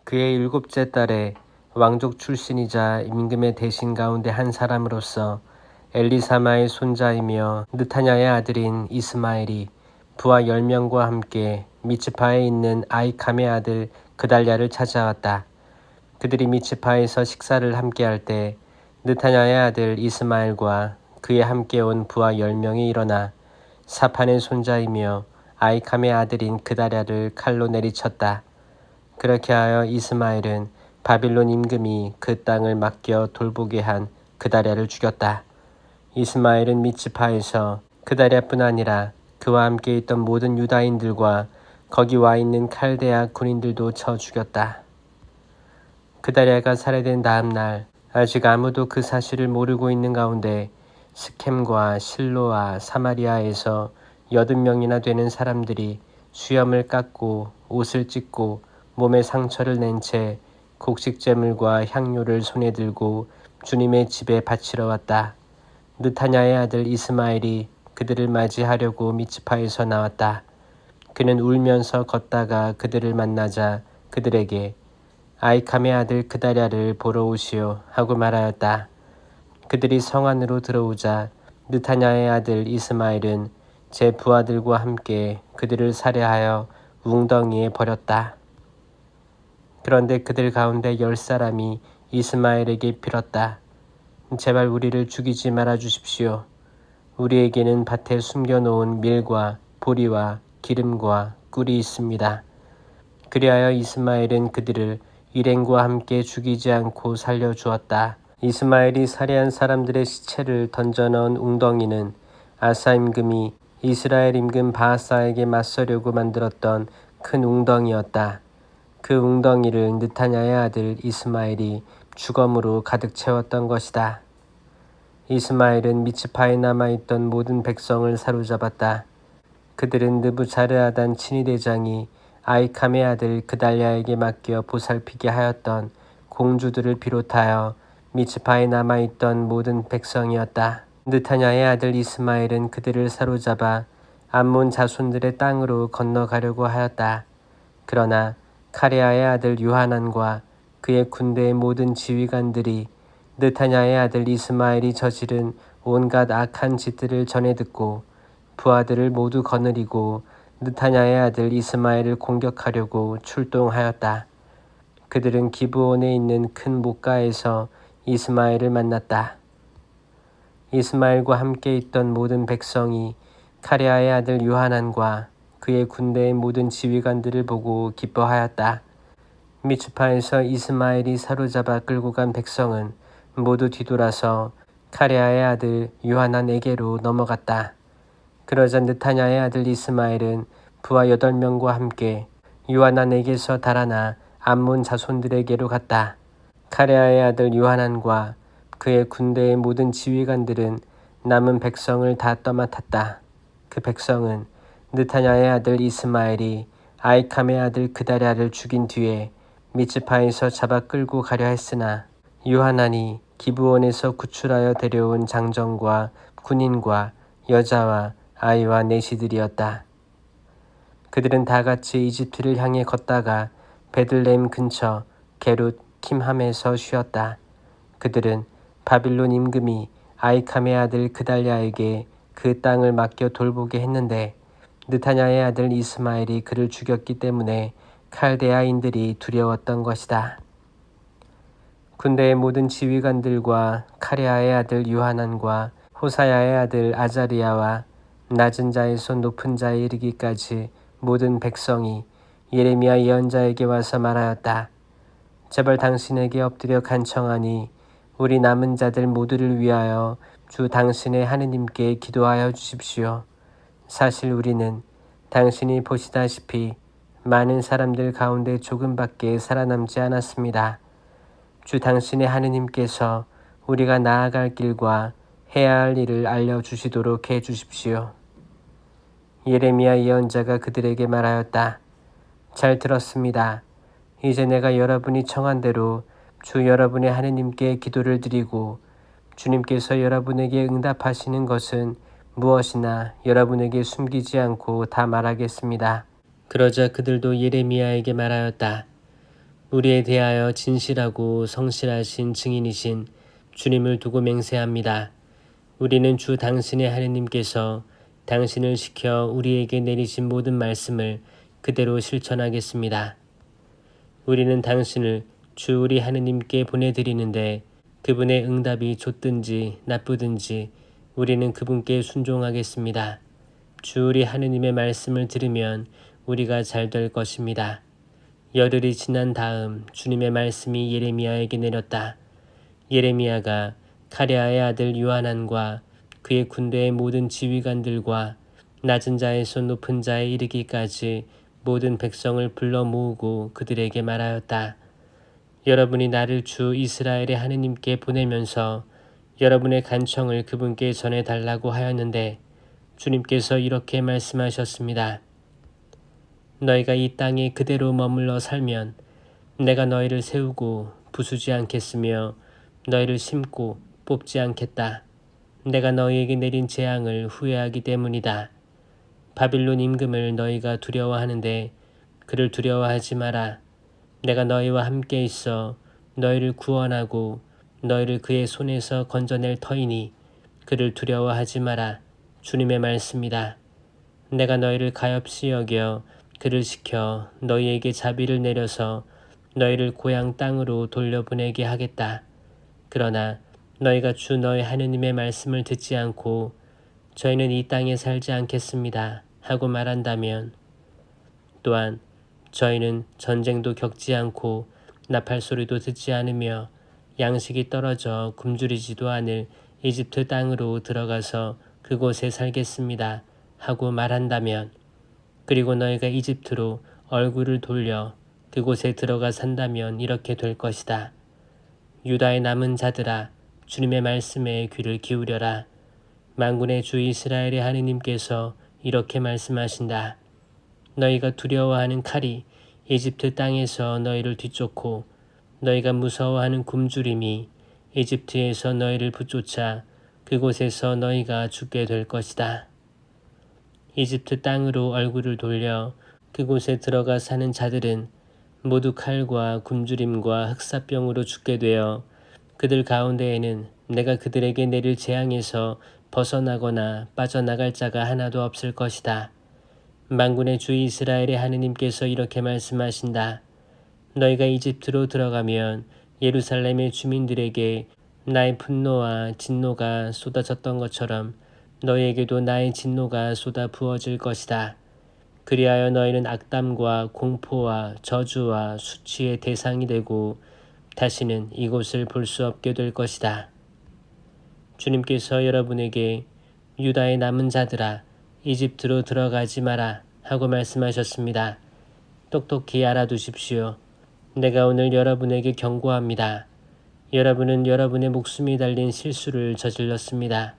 그의 일곱째 딸에 왕족 출신이자 임금의 대신 가운데 한 사람으로서 엘리사마의 손자이며 느타냐의 아들인 이스마엘이 부하 10명과 함께 미츠파에 있는 아히캄의 아들 그달랴를 찾아왔다. 그들이 미츠파에서 식사를 함께할 때 느타냐의 아들 이스마엘과 그에 함께 온 부하 10명이 일어나 사판의 손자이며 아히캄의 아들인 그달랴를 칼로 내리쳤다. 그렇게 하여 이스마엘은 바빌론 임금이 그 땅을 맡겨 돌보게 한 그달랴를 죽였다. 이스마엘은 미츠파에서 그달랴뿐 아니라 그와 함께 있던 모든 유다인들과 거기 와 있는 칼데아 군인들도 쳐 죽였다. 그달랴가 살해된 다음 날 아직 아무도 그 사실을 모르고 있는 가운데 스켐과 실로와 사마리아에서 80명이나 되는 사람들이 수염을 깎고 옷을 찢고 몸에 상처를 낸 채 곡식제물과 향료를 손에 들고 주님의 집에 바치러 왔다. 느타냐의 아들 이스마엘이 그들을 맞이하려고 미츠파에서 나왔다. 그는 울면서 걷다가 그들을 만나자 그들에게 아히캄의 아들 그달랴를 보러 오시오 하고 말하였다. 그들이 성 안으로 들어오자 느타냐의 아들 이스마엘은 제 부하들과 함께 그들을 살해하여 웅덩이에 버렸다. 그런데 그들 가운데 10사람이 이스마엘에게 빌었다. 제발 우리를 죽이지 말아 주십시오. 우리에게는 밭에 숨겨놓은 밀과 보리와 기름과 꿀이 있습니다. 그리하여 이스마엘은 그들을 일행과 함께 죽이지 않고 살려주었다. 이스마엘이 살해한 사람들의 시체를 던져넣은 웅덩이는 아사 임금이 이스라엘 임금 바하사에게 맞서려고 만들었던 큰 웅덩이였다. 그 웅덩이를 느타냐의 아들 이스마엘이 죽음으로 가득 채웠던 것이다. 이스마엘은 미츠파에 남아있던 모든 백성을 사로잡았다. 그들은 느부자르아단 친위대장이 아히캄의 아들 그달랴에게 맡겨 보살피게 하였던 공주들을 비롯하여 미츠파에 남아있던 모든 백성이었다. 느타냐의 아들 이스마엘은 그들을 사로잡아 암몬 자손들의 땅으로 건너가려고 하였다. 그러나 카레아의 아들 요하난과 그의 군대의 모든 지휘관들이 느타냐의 아들 이스마엘이 저지른 온갖 악한 짓들을 전해 듣고 부하들을 모두 거느리고 느타냐의 아들 이스마엘을 공격하려고 출동하였다. 그들은 기브온에 있는 큰 목가에서 이스마엘을 만났다. 이스마엘과 함께 있던 모든 백성이 카레아의 아들 요하난과 그의 군대의 모든 지휘관들을 보고 기뻐하였다. 미츠파에서 이스마엘이 사로잡아 끌고 간 백성은 모두 뒤돌아서 카레아의 아들 요하난에게로 넘어갔다. 그러자 느타냐의 아들 이스마엘은 부하 8명과 함께 요하난에게서 달아나 암몬 자손들에게로 갔다. 카레아의 아들 요하난과 그의 군대의 모든 지휘관들은 남은 백성을 다 떠맡았다. 그 백성은 느타냐의 아들 이스마엘이 아히캄의 아들 그달랴를 죽인 뒤에 미츠파에서 잡아 끌고 가려 했으나 요하난이 기브온에서 구출하여 데려온 장정과 군인과 여자와 아이와 내시들이었다. 그들은 다 같이 이집트를 향해 걷다가 베들레헴 근처 게룻 킴함에서 쉬었다. 그들은 바빌론 임금이 아히캄의 아들 그달랴에게 그 땅을 맡겨 돌보게 했는데 느타냐의 아들 이스마엘이 그를 죽였기 때문에 칼데아인들이 두려웠던 것이다. 군대의 모든 지휘관들과 카레아의 아들 요하난과 호사야의 아들 아자리아와 낮은 자에서 높은 자에 이르기까지 모든 백성이 예레미야 예언자에게 와서 말하였다. 제발 당신에게 엎드려 간청하니 우리 남은 자들 모두를 위하여 주 당신의 하느님께 기도하여 주십시오. 사실 우리는 당신이 보시다시피 많은 사람들 가운데 조금밖에 살아남지 않았습니다. 주 당신의 하느님께서 우리가 나아갈 길과 해야 할 일을 알려주시도록 해주십시오. 예레미야 예언자가 그들에게 말하였다. 잘 들었습니다. 이제 내가 여러분이 청한 대로 주 여러분의 하느님께 기도를 드리고 주님께서 여러분에게 응답하시는 것은 무엇이나 여러분에게 숨기지 않고 다 말하겠습니다. 그러자 그들도 예레미야에게 말하였다. 우리에 대하여 진실하고 성실하신 증인이신 주님을 두고 맹세합니다. 우리는 주 당신의 하느님께서 당신을 시켜 우리에게 내리신 모든 말씀을 그대로 실천하겠습니다. 우리는 당신을 주 우리 하느님께 보내드리는데 그분의 응답이 좋든지 나쁘든지 우리는 그분께 순종하겠습니다. 주 우리 하느님의 말씀을 들으면 우리가 잘 될 것입니다. 열흘이 지난 다음 주님의 말씀이 예레미야에게 내렸다. 예레미야가 카레아의 아들 요하난과 그의 군대의 모든 지휘관들과 낮은 자에서 높은 자에 이르기까지 모든 백성을 불러 모으고 그들에게 말하였다. 여러분이 나를 주 이스라엘의 하느님께 보내면서 여러분의 간청을 그분께 전해달라고 하였는데 주님께서 이렇게 말씀하셨습니다. 너희가 이 땅에 그대로 머물러 살면 내가 너희를 세우고 부수지 않겠으며 너희를 심고 뽑지 않겠다. 내가 너희에게 내린 재앙을 후회하기 때문이다. 바빌론 임금을 너희가 두려워하는데 그를 두려워하지 마라. 내가 너희와 함께 있어 너희를 구원하고 너희를 그의 손에서 건져낼 터이니 그를 두려워하지 마라. 주님의 말씀이다. 내가 너희를 가엾이 여겨 그를 시켜 너희에게 자비를 내려서 너희를 고향 땅으로 돌려보내게 하겠다. 그러나 너희가 주 너희 하느님의 말씀을 듣지 않고 저희는 이 땅에 살지 않겠습니다 하고 말한다면 또한 저희는 전쟁도 겪지 않고 나팔 소리도 듣지 않으며 양식이 떨어져 굶주리지도 않을 이집트 땅으로 들어가서 그곳에 살겠습니다 하고 말한다면 그리고 너희가 이집트로 얼굴을 돌려 그곳에 들어가 산다면 이렇게 될 것이다. 유다의 남은 자들아 주님의 말씀에 귀를 기울여라. 만군의 주 이스라엘의 하느님께서 이렇게 말씀하신다. 너희가 두려워하는 칼이 이집트 땅에서 너희를 뒤쫓고 너희가 무서워하는 굶주림이 이집트에서 너희를 붙쫓아 그곳에서 너희가 죽게 될 것이다. 이집트 땅으로 얼굴을 돌려 그곳에 들어가 사는 자들은 모두 칼과 굶주림과 흑사병으로 죽게 되어 그들 가운데에는 내가 그들에게 내릴 재앙에서 벗어나거나 빠져나갈 자가 하나도 없을 것이다. 만군의 주 이스라엘의 하느님께서 이렇게 말씀하신다. 너희가 이집트로 들어가면 예루살렘의 주민들에게 나의 분노와 진노가 쏟아졌던 것처럼 너희에게도 나의 진노가 쏟아 부어질 것이다. 그리하여 너희는 악담과 공포와 저주와 수치의 대상이 되고 다시는 이곳을 볼 수 없게 될 것이다. 주님께서 여러분에게 유다의 남은 자들아 이집트로 들어가지 마라 하고 말씀하셨습니다. 똑똑히 알아두십시오. 내가 오늘 여러분에게 경고합니다. 여러분은 여러분의 목숨이 달린 실수를 저질렀습니다.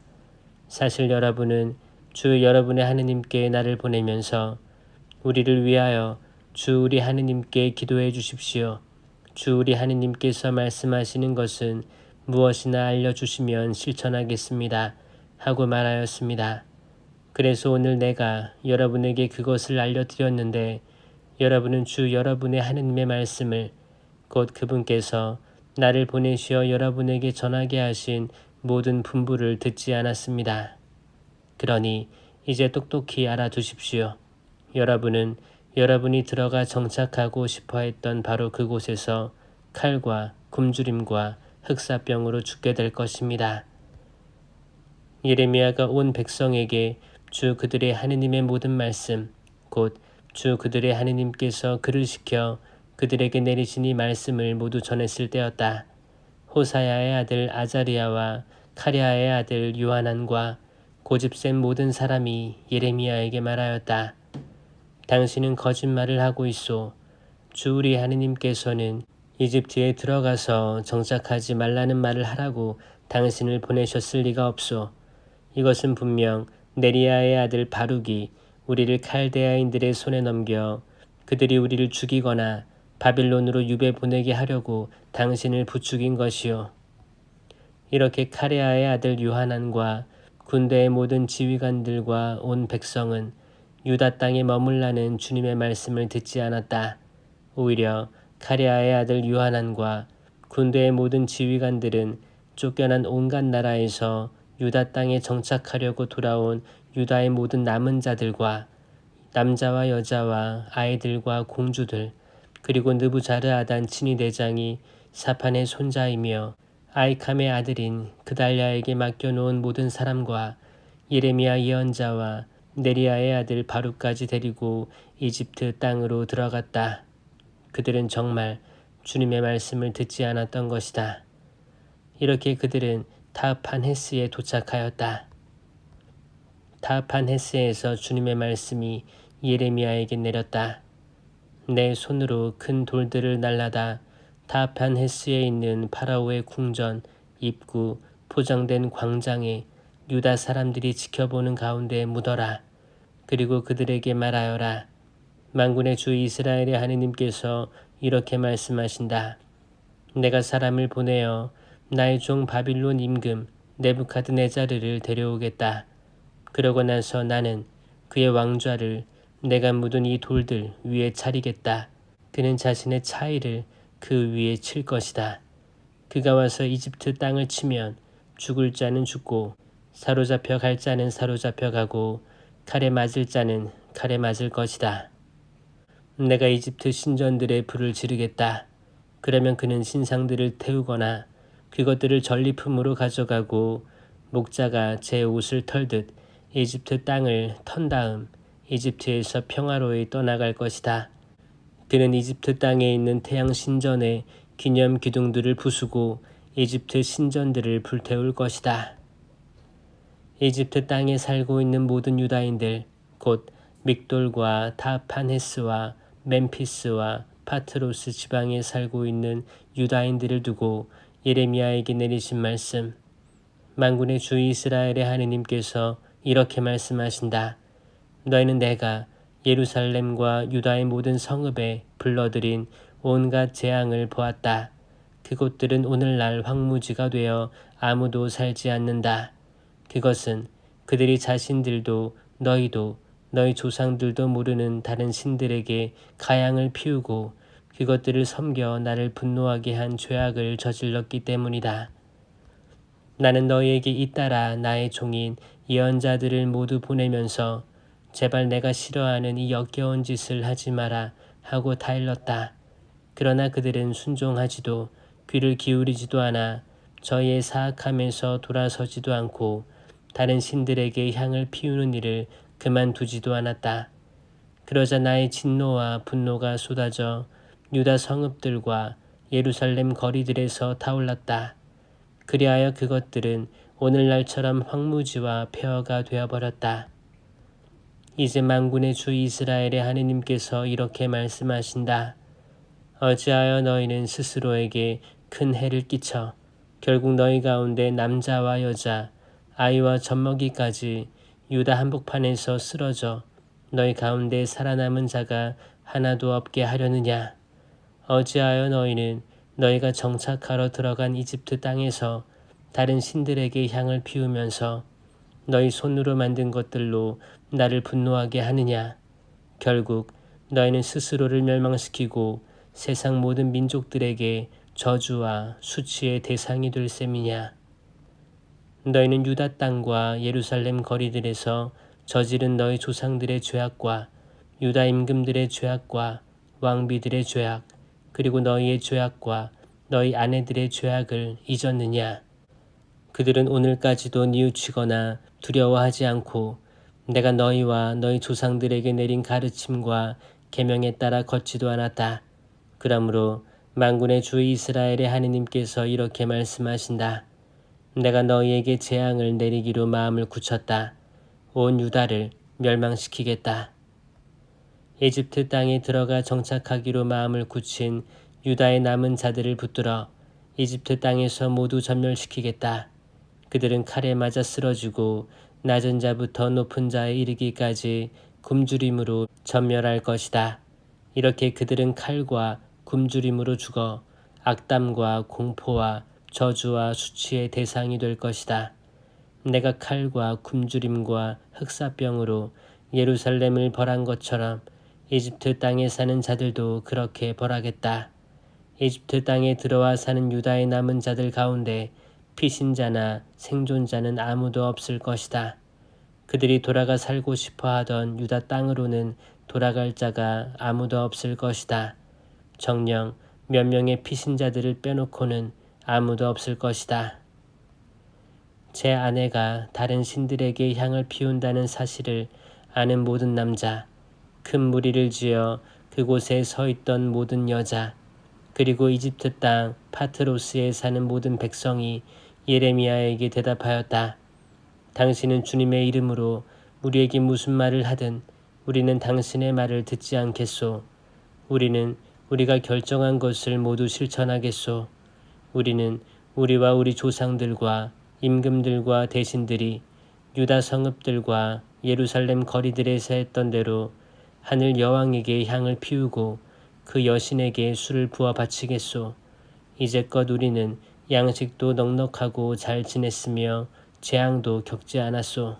사실 여러분은 주 여러분의 하느님께 나를 보내면서 우리를 위하여 주 우리 하느님께 기도해 주십시오. 주 우리 하느님께서 말씀하시는 것은 무엇이나 알려주시면 실천하겠습니다 하고 말하였습니다. 그래서 오늘 내가 여러분에게 그것을 알려드렸는데 여러분은 주 여러분의 하느님의 말씀을 곧 그분께서 나를 보내시어 여러분에게 전하게 하신 모든 분부를 듣지 않았습니다. 그러니 이제 똑똑히 알아두십시오. 여러분은 여러분이 들어가 정착하고 싶어 했던 바로 그곳에서 칼과 굶주림과 흑사병으로 죽게 될 것입니다. 예레미야가 온 백성에게 주 그들의 하느님의 모든 말씀, 곧 주 그들의 하느님께서 그를 시켜 그들에게 내리신 이 말씀을 모두 전했을 때였다. 호사야의 아들 아자리야와 카랴의 아들 요하난과 고집센 모든 사람이 예레미야에게 말하였다. 당신은 거짓말을 하고 있소. 주 우리 하느님께서는 이집트에 들어가서 정착하지 말라는 말을 하라고 당신을 보내셨을 리가 없소. 이것은 분명 네리야의 아들 바룩이 우리를 칼데아인들의 손에 넘겨 그들이 우리를 죽이거나 바빌론으로 유배 보내게 하려고 당신을 부추긴 것이요. 이렇게 카레아의 아들 요하난과 군대의 모든 지휘관들과 온 백성은 유다 땅에 머물라는 주님의 말씀을 듣지 않았다. 오히려 카레아의 아들 요하난과 군대의 모든 지휘관들은 쫓겨난 온갖 나라에서 유다 땅에 정착하려고 돌아온 유다의 모든 남은 자들과 남자와 여자와 아이들과 공주들, 그리고 느부자르아단 친위 대장이 사판의 손자이며 아이캄의 아들인 그달랴에게 맡겨놓은 모든 사람과 예레미야 예언자와 네리야의 아들 바룩까지 데리고 이집트 땅으로 들어갔다. 그들은 정말 주님의 말씀을 듣지 않았던 것이다. 이렇게 그들은 타흐판헤스에 도착하였다. 타흐판헤스에서 주님의 말씀이 예레미야에게 내렸다. 내 손으로 큰 돌들을 날라다 타흐판헤스에 있는 파라오의 궁전, 입구, 포장된 광장에 유다 사람들이 지켜보는 가운데 묻어라. 그리고 그들에게 말하여라. 만군의 주 이스라엘의 하느님께서 이렇게 말씀하신다. 내가 사람을 보내어 나의 종 바빌론 임금 네부카드네자르를 데려오겠다. 그러고 나서 나는 그의 왕좌를 내가 묻은 이 돌들 위에 차리겠다. 그는 자신의 차의를 그 위에 칠 것이다. 그가 와서 이집트 땅을 치면 죽을 자는 죽고 사로잡혀 갈 자는 사로잡혀 가고 칼에 맞을 자는 칼에 맞을 것이다. 내가 이집트 신전들의 불을 지르겠다. 그러면 그는 신상들을 태우거나 그것들을 전리품으로 가져가고 목자가 제 옷을 털듯 이집트 땅을 턴 다음 이집트에서 평화로이 떠나갈 것이다. 그는 이집트 땅에 있는 태양 신전의 기념 기둥들을 부수고 이집트 신전들을 불태울 것이다. 이집트 땅에 살고 있는 모든 유다인들, 곧 믹돌과 타흐판헤스와 멤피스와 파트로스 지방에 살고 있는 유다인들을 두고 예레미야에게 내리신 말씀. 만군의 주 이스라엘의 하느님께서 이렇게 말씀하신다. 너희는 내가 예루살렘과 유다의 모든 성읍에 불러들인 온갖 재앙을 보았다. 그곳들은 오늘날 황무지가 되어 아무도 살지 않는다. 그것은 그들이 자신들도 너희도 너희 조상들도 모르는 다른 신들에게 가양을 피우고 그것들을 섬겨 나를 분노하게 한 죄악을 저질렀기 때문이다. 나는 너희에게 잇따라 나의 종인 예언자들을 모두 보내면서 제발 내가 싫어하는 이 역겨운 짓을 하지 마라 하고 타일렀다. 그러나 그들은 순종하지도 귀를 기울이지도 않아 저희의 사악함에서 돌아서지도 않고 다른 신들에게 향을 피우는 일을 그만두지도 않았다. 그러자 나의 진노와 분노가 쏟아져 유다 성읍들과 예루살렘 거리들에서 타올랐다. 그리하여 그것들은 오늘날처럼 황무지와 폐허가 되어버렸다. 이제 만군의 주 이스라엘의 하느님께서 이렇게 말씀하신다. 어찌하여 너희는 스스로에게 큰 해를 끼쳐 결국 너희 가운데 남자와 여자, 아이와 젖먹이까지 유다 한복판에서 쓰러져 너희 가운데 살아남은 자가 하나도 없게 하려느냐. 어찌하여 너희는 너희가 정착하러 들어간 이집트 땅에서 다른 신들에게 향을 피우면서 너희 손으로 만든 것들로 나를 분노하게 하느냐. 결국 너희는 스스로를 멸망시키고 세상 모든 민족들에게 저주와 수치의 대상이 될 셈이냐. 너희는 유다 땅과 예루살렘 거리들에서 저지른 너희 조상들의 죄악과 유다 임금들의 죄악과 왕비들의 죄악, 그리고 너희의 죄악과 너희 아내들의 죄악을 잊었느냐. 그들은 오늘까지도 뉘우치거나 두려워하지 않고 내가 너희와 너희 조상들에게 내린 가르침과 계명에 따라 걷지도 않았다. 그러므로 만군의 주 이스라엘의 하느님께서 이렇게 말씀하신다. 내가 너희에게 재앙을 내리기로 마음을 굳혔다. 온 유다를 멸망시키겠다. 이집트 땅에 들어가 정착하기로 마음을 굳힌 유다의 남은 자들을 붙들어 이집트 땅에서 모두 전멸시키겠다. 그들은 칼에 맞아 쓰러지고 낮은 자부터 높은 자에 이르기까지 굶주림으로 전멸할 것이다. 이렇게 그들은 칼과 굶주림으로 죽어 악담과 공포와 저주와 수치의 대상이 될 것이다. 내가 칼과 굶주림과 흑사병으로 예루살렘을 벌한 것처럼 이집트 땅에 사는 자들도 그렇게 벌하겠다. 이집트 땅에 들어와 사는 유다의 남은 자들 가운데 피신자나 생존자는 아무도 없을 것이다. 그들이 돌아가 살고 싶어 하던 유다 땅으로는 돌아갈 자가 아무도 없을 것이다. 정녕 몇 명의 피신자들을 빼놓고는 아무도 없을 것이다. 제 아내가 다른 신들에게 향을 피운다는 사실을 아는 모든 남자, 큰 무리를 지어 그곳에 서 있던 모든 여자, 그리고 이집트 땅 파트로스에 사는 모든 백성이 예레미야에게 대답하였다. 당신은 주님의 이름으로 우리에게 무슨 말을 하든 우리는 당신의 말을 듣지 않겠소. 우리는 우리가 결정한 것을 모두 실천하겠소. 우리는 우리와 우리 조상들과 임금들과 대신들이 유다 성읍들과 예루살렘 거리들에서 했던 대로 하늘 여왕에게 향을 피우고 그 여신에게 술을 부어 바치겠소. 이제껏 우리는 양식도 넉넉하고 잘 지냈으며 재앙도 겪지 않았소.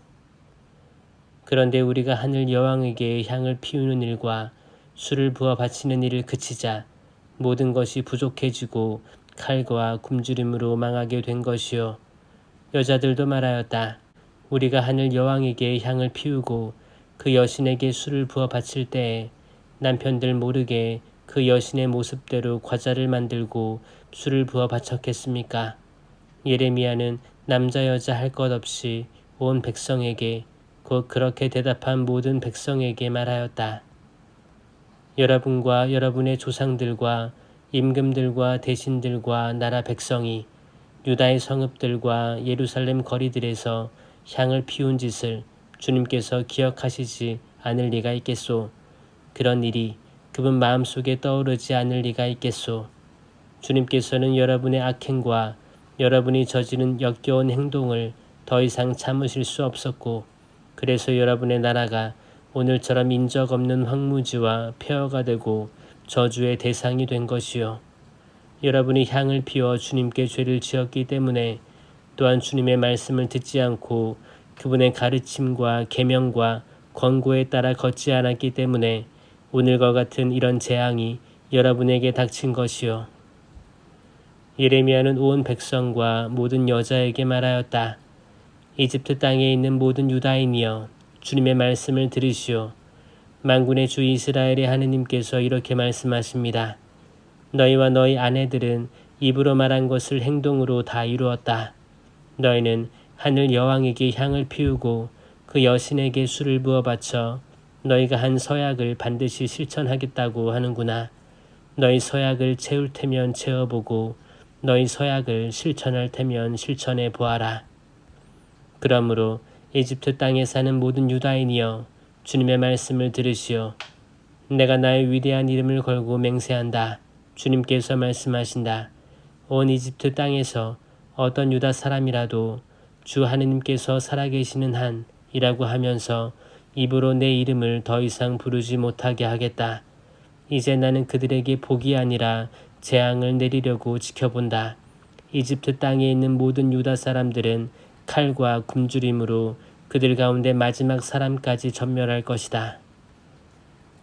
그런데 우리가 하늘 여왕에게 향을 피우는 일과 술을 부어 바치는 일을 그치자 모든 것이 부족해지고 칼과 굶주림으로 망하게 된 것이요. 여자들도 말하였다. 우리가 하늘 여왕에게 향을 피우고 그 여신에게 술을 부어 바칠 때에 남편들 모르게 그 여신의 모습대로 과자를 만들고 술을 부어 바쳤겠습니까? 예레미야는 남자 여자 할 것 없이 온 백성에게 곧 그렇게 대답한 모든 백성에게 말하였다. 여러분과 여러분의 조상들과 임금들과 대신들과 나라 백성이 유다의 성읍들과 예루살렘 거리들에서 향을 피운 짓을 주님께서 기억하시지 않을 리가 있겠소. 그런 일이 그분 마음속에 떠오르지 않을 리가 있겠소. 주님께서는 여러분의 악행과 여러분이 저지른 역겨운 행동을 더 이상 참으실 수 없었고 그래서 여러분의 나라가 오늘처럼 인적 없는 황무지와 폐허가 되고 저주의 대상이 된 것이요. 여러분이 향을 피워 주님께 죄를 지었기 때문에 또한 주님의 말씀을 듣지 않고 그분의 가르침과 계명과 권고에 따라 걷지 않았기 때문에 오늘과 같은 이런 재앙이 여러분에게 닥친 것이요. 예레미야는 온 백성과 모든 여자에게 말하였다. 이집트 땅에 있는 모든 유다인이여 주님의 말씀을 들으시오. 만군의 주 이스라엘의 하느님께서 이렇게 말씀하십니다. 너희와 너희 아내들은 입으로 말한 것을 행동으로 다 이루었다. 너희는 하늘 여왕에게 향을 피우고 그 여신에게 술을 부어 바쳐 너희가 한 서약을 반드시 실천하겠다고 하는구나. 너희 서약을 채울 테면 채워보고 너희 서약을 실천할 테면 실천해 보아라. 그러므로 이집트 땅에 사는 모든 유다인이여 주님의 말씀을 들으시오. 내가 나의 위대한 이름을 걸고 맹세한다. 주님께서 말씀하신다. 온 이집트 땅에서 어떤 유다 사람이라도 주 하느님께서 살아계시는 한이라고 하면서 입으로 내 이름을 더 이상 부르지 못하게 하겠다. 이제 나는 그들에게 복이 아니라 재앙을 내리려고 지켜본다. 이집트 땅에 있는 모든 유다 사람들은 칼과 굶주림으로 그들 가운데 마지막 사람까지 전멸할 것이다.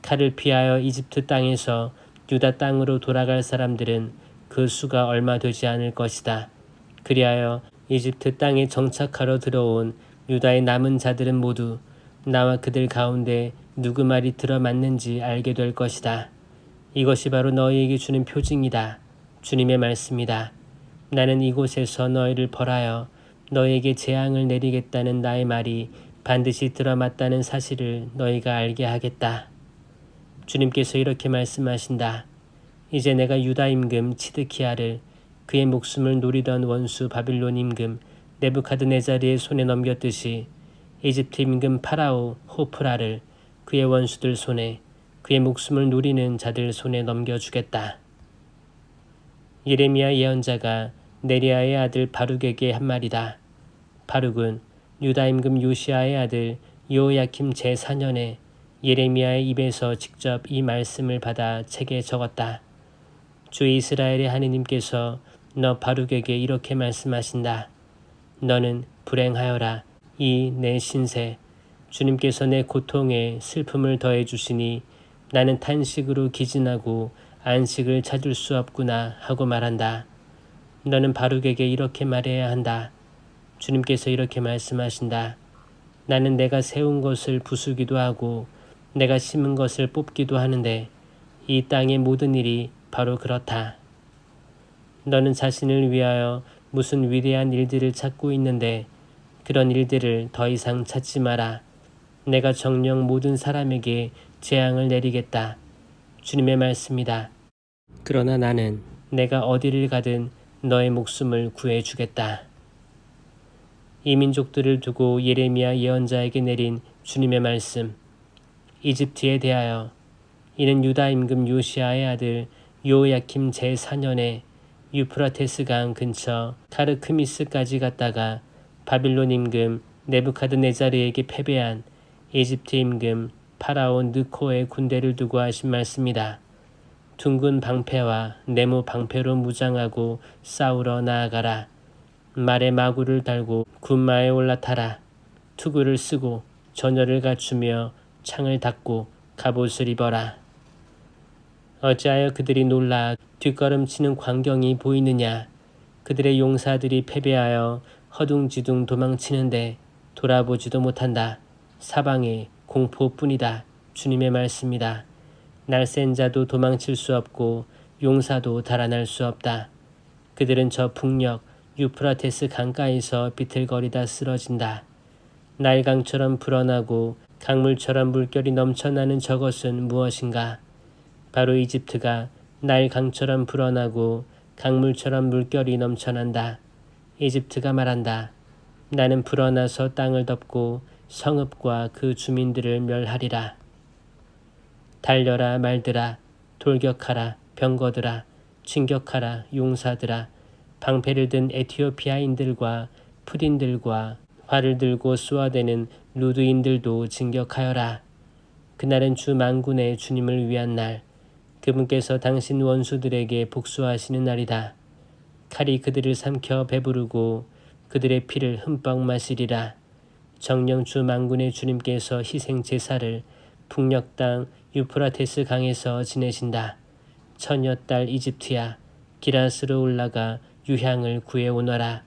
칼을 피하여 이집트 땅에서 유다 땅으로 돌아갈 사람들은 그 수가 얼마 되지 않을 것이다. 그리하여 이집트 땅에 정착하러 들어온 유다의 남은 자들은 모두 나와 그들 가운데 누구 말이 들어맞는지 알게 될 것이다. 이것이 바로 너희에게 주는 표징이다. 주님의 말씀이다. 나는 이곳에서 너희를 벌하여 너희에게 재앙을 내리겠다는 나의 말이 반드시 들어맞다는 사실을 너희가 알게 하겠다. 주님께서 이렇게 말씀하신다. 이제 내가 유다 임금 치드키야를 그의 목숨을 노리던 원수 바빌론 임금 네부카드네자르의 손에 넘겼듯이 이집트 임금 파라오 호프라를 그의 원수들 손에 그의 목숨을 노리는 자들 손에 넘겨주겠다. 예레미야 예언자가 네리야의 아들 바룩에게 한 말이다. 바룩은 유다 임금 요시야의 아들 여호야킴 제4년에 예레미야의 입에서 직접 이 말씀을 받아 책에 적었다. 주 이스라엘의 하느님께서 너 바룩에게 이렇게 말씀하신다. 너는 불행하여라. 이 내 신세. 주님께서 내 고통에 슬픔을 더해 주시니 나는 탄식으로 기진하고 안식을 찾을 수 없구나 하고 말한다. 너는 바룩에게 이렇게 말해야 한다. 주님께서 이렇게 말씀하신다. 나는 내가 세운 것을 부수기도 하고 내가 심은 것을 뽑기도 하는데 이 땅의 모든 일이 바로 그렇다. 너는 자신을 위하여 무슨 위대한 일들을 찾고 있는데 그런 일들을 더 이상 찾지 마라. 내가 정녕 모든 사람에게 재앙을 내리겠다. 주님의 말씀이다. 그러나 나는 내가 어디를 가든 너의 목숨을 구해주겠다. 이 민족들을 두고 예레미야 예언자에게 내린 주님의 말씀. 이집트에 대하여 이는 유다 임금 요시아의 아들 요야킴 제4년에 유프라테스 강 근처 카르크미스까지 갔다가 바빌론 임금 네부카드네자르에게 패배한 이집트 임금 파라온 느코의 군대를 두고 하신 말씀이다. 둥근 방패와 네모 방패로 무장하고 싸우러 나아가라. 말에 마구를 달고 군마에 올라타라. 투구를 쓰고 전열을 갖추며 창을 닫고 갑옷을 입어라. 어찌하여 그들이 놀라 뒷걸음치는 광경이 보이느냐. 그들의 용사들이 패배하여 허둥지둥 도망치는데 돌아보지도 못한다. 사방에 공포뿐이다. 주님의 말씀이다. 날쌘 자도 도망칠 수 없고 용사도 달아날 수 없다. 그들은 저 북녘 유프라테스 강가에서 비틀거리다 쓰러진다. 나일강처럼 불어나고 강물처럼 물결이 넘쳐나는 저것은 무엇인가? 바로 이집트가 나일강처럼 불어나고 강물처럼 물결이 넘쳐난다. 이집트가 말한다. 나는 불어나서 땅을 덮고 성읍과 그 주민들을 멸하리라. 달려라 말들아, 돌격하라 병거들아, 진격하라 용사들아, 방패를 든 에티오피아인들과 푸딘들과 활을 들고 쏘아대는 루드인들도 진격하여라. 그날은 주 만군의 주님을 위한 날, 그분께서 당신 원수들에게 복수하시는 날이다. 칼이 그들을 삼켜 배부르고 그들의 피를 흠뻑 마시리라. 정령 주 만군의 주님께서 희생 제사를 북녘 땅 유프라테스 강에서 지내신다. 처녀 딸 이집트야, 기라스로 올라가 유향을 구해오너라.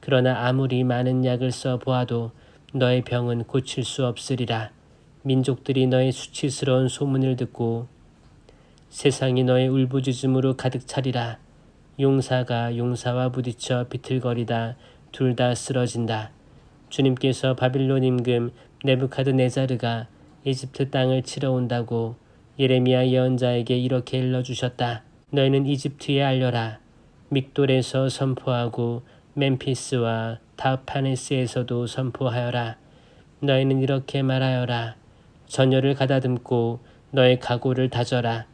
그러나 아무리 많은 약을 써보아도 너의 병은 고칠 수 없으리라. 민족들이 너의 수치스러운 소문을 듣고 세상이 너의 울부짖음으로 가득 차리라. 용사가 용사와 부딪혀 비틀거리다 둘 다 쓰러진다. 주님께서 바빌론 임금 네부카드네자르가 이집트 땅을 치러 온다고 예레미야 예언자에게 이렇게 일러주셨다. 너희는 이집트에 알려라. 믹돌에서 선포하고 멤피스와 타파네스에서도 선포하여라. 너희는 이렇게 말하여라. 전열을 가다듬고 너의 각오를 다져라.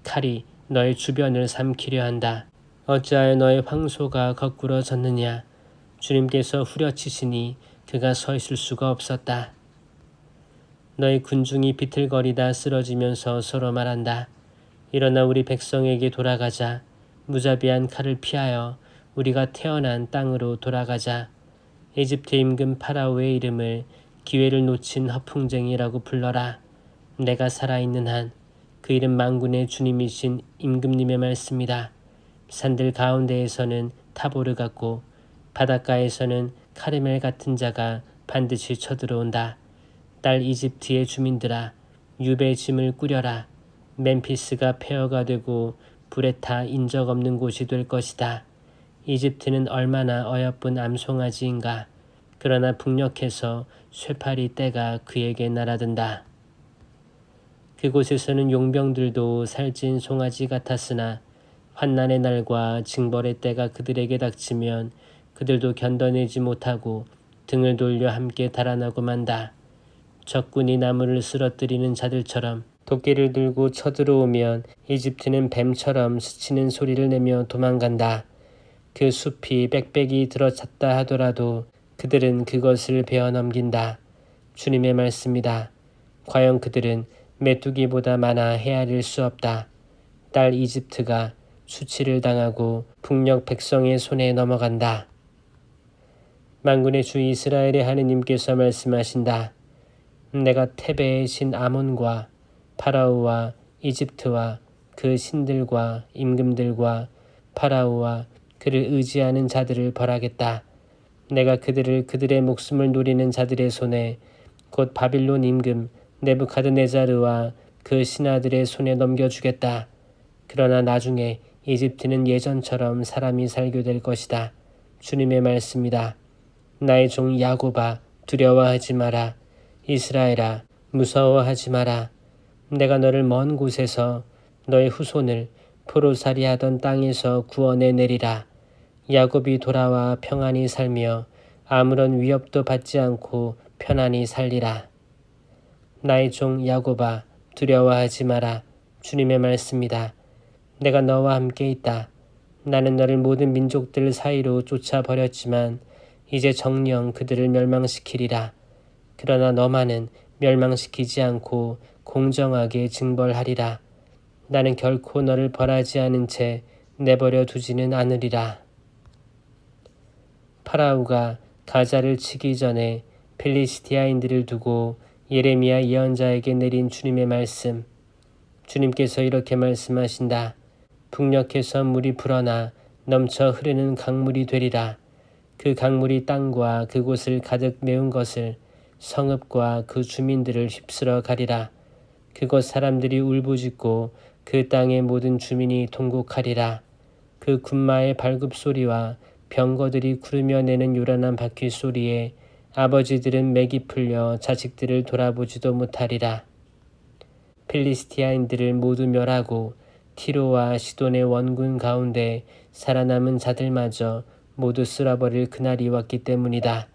칼이 너의 주변을 삼키려 한다. 어찌하여 너의 황소가 거꾸로 졌느냐. 주님께서 후려치시니 그가 서 있을 수가 없었다. 너희 군중이 비틀거리다 쓰러지면서 서로 말한다. 일어나 우리 백성에게 돌아가자. 무자비한 칼을 피하여 우리가 태어난 땅으로 돌아가자. 이집트 임금 파라오의 이름을 기회를 놓친 허풍쟁이라고 불러라. 내가 살아있는 한 그 이름 만군의 주님이신 임금님의 말씀이다. 산들 가운데에서는 타보르 같고 바닷가에서는 카르멜 같은 자가 반드시 쳐들어온다. 딸 이집트의 주민들아, 유배 짐을 꾸려라. 멤피스가 폐허가 되고 불에 타 인적 없는 곳이 될 것이다. 이집트는 얼마나 어여쁜 암송아지인가. 그러나 북녘에서 쇠파리 떼가 그에게 날아든다. 그곳에서는 용병들도 살찐 송아지 같았으나 환난의 날과 징벌의 때가 그들에게 닥치면 그들도 견뎌내지 못하고 등을 돌려 함께 달아나고 만다. 적군이 나무를 쓰러뜨리는 자들처럼 도끼를 들고 쳐들어오면 이집트는 뱀처럼 스치는 소리를 내며 도망간다. 그 숲이 빽빽이 들어찼다 하더라도 그들은 그것을 베어 넘긴다. 주님의 말씀이다. 과연 그들은 메뚜기보다 많아 헤아릴 수 없다. 딸 이집트가 수치를 당하고 북녘 백성의 손에 넘어간다. 만군의 주 이스라엘의 하느님께서 말씀하신다. 내가 테베의 신 아몬과 파라오와 이집트와 그 신들과 임금들과 파라오와 그를 의지하는 자들을 벌하겠다. 내가 그들을 그들의 목숨을 노리는 자들의 손에 곧 바빌론 임금 네부카드네자르와 그 신하들의 손에 넘겨주겠다. 그러나 나중에 이집트는 예전처럼 사람이 살게 될 것이다. 주님의 말씀이다. 나의 종 야곱아 두려워하지 마라. 이스라엘아 무서워하지 마라. 내가 너를 먼 곳에서 너의 후손을 포로살이 하던 땅에서 구원해 내리라. 야곱이 돌아와 평안히 살며 아무런 위협도 받지 않고 편안히 살리라. 나의 종 야곱아 두려워하지 마라. 주님의 말씀이다. 내가 너와 함께 있다. 나는 너를 모든 민족들 사이로 쫓아버렸지만 이제 정녕 그들을 멸망시키리라. 그러나 너만은 멸망시키지 않고 공정하게 징벌하리라. 나는 결코 너를 벌하지 않은 채 내버려 두지는 않으리라. 파라오가 가자를 치기 전에 필리스티아인들을 두고 예레미야 예언자에게 내린 주님의 말씀. 주님께서 이렇게 말씀하신다. 북녘에서 물이 불어나 넘쳐 흐르는 강물이 되리라. 그 강물이 땅과 그곳을 가득 메운 것을 성읍과 그 주민들을 휩쓸어 가리라. 그곳 사람들이 울부짖고 그 땅의 모든 주민이 통곡하리라. 그 군마의 발굽 소리와 병거들이 구르며 내는 요란한 바퀴 소리에 아버지들은 맥이 풀려 자식들을 돌아보지도 못하리라. 필리스티아인들을 모두 멸하고 티로와 시돈의 원군 가운데 살아남은 자들마저 모두 쓸어버릴 그날이 왔기 때문이다.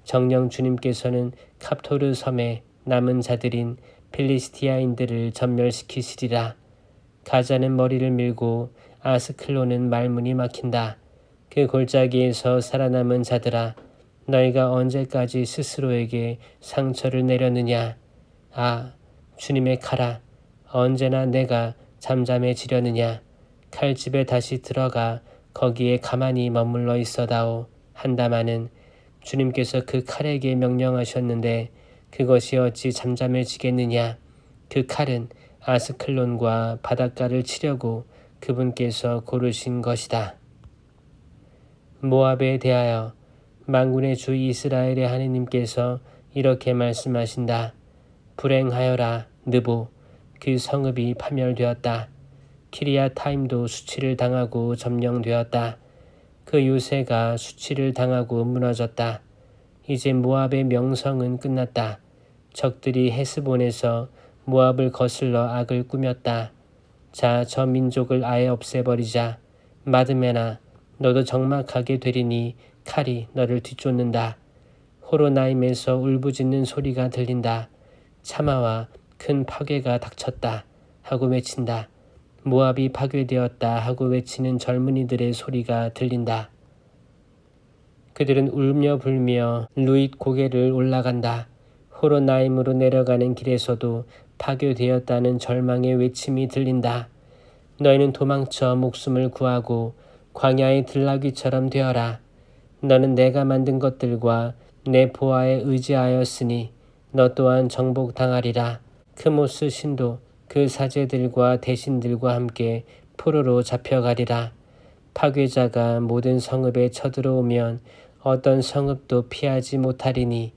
정녕 주님께서는 캅토르 섬에 남은 자들인 필리스티아인들을 전멸시키시리라. 가자는 머리를 밀고 아스클론은 말문이 막힌다. 그 골짜기에서 살아남은 자들아, 너희가 언제까지 스스로에게 상처를 내려느냐? 아, 주님의 칼아, 언제나 내가 잠잠해지려느냐? 칼집에 다시 들어가 거기에 가만히 머물러 있어다오 한다마는 주님께서 그 칼에게 명령하셨는데 그것이 어찌 잠잠해지겠느냐? 그 칼은 아스클론과 바닷가를 치려고 그분께서 고르신 것이다. 모압에 대하여 만군의 주 이스라엘의 하느님께서 이렇게 말씀하신다. 불행하여라 느보, 그 성읍이 파멸되었다. 키리아타임도 수치를 당하고 점령되었다. 그 요새가 수치를 당하고 무너졌다. 이제 모압의 명성은 끝났다. 적들이 헤스본에서 모압을 거슬러 악을 꾸몄다. 자, 저 민족을 아예 없애버리자. 마드메나, 너도 적막하게 되리니 칼이 너를 뒤쫓는다. 호로나임에서 울부짖는 소리가 들린다. 차마와 큰 파괴가 닥쳤다 하고 외친다. 모압이 파괴되었다 하고 외치는 젊은이들의 소리가 들린다. 그들은 울며 불며 루잇 고개를 올라간다. 호로나임으로 내려가는 길에서도 파괴되었다는 절망의 외침이 들린다. 너희는 도망쳐 목숨을 구하고 광야의 들나귀처럼 되어라. 너는 내가 만든 것들과 내 보아에 의지하였으니 너 또한 정복당하리라. 크모스 신도 그 사제들과 대신들과 함께 포로로 잡혀가리라. 파괴자가 모든 성읍에 쳐들어오면 어떤 성읍도 피하지 못하리니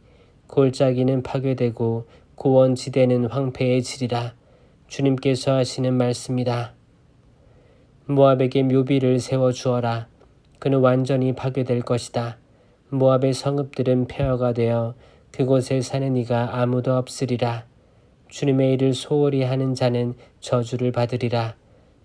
골짜기는 파괴되고 고원지대는 황폐해지리라. 주님께서 하시는 말씀이다. 모압에게 묘비를 세워주어라. 그는 완전히 파괴될 것이다. 모압의 성읍들은 폐허가 되어 그곳에 사는 이가 아무도 없으리라. 주님의 일을 소홀히 하는 자는 저주를 받으리라.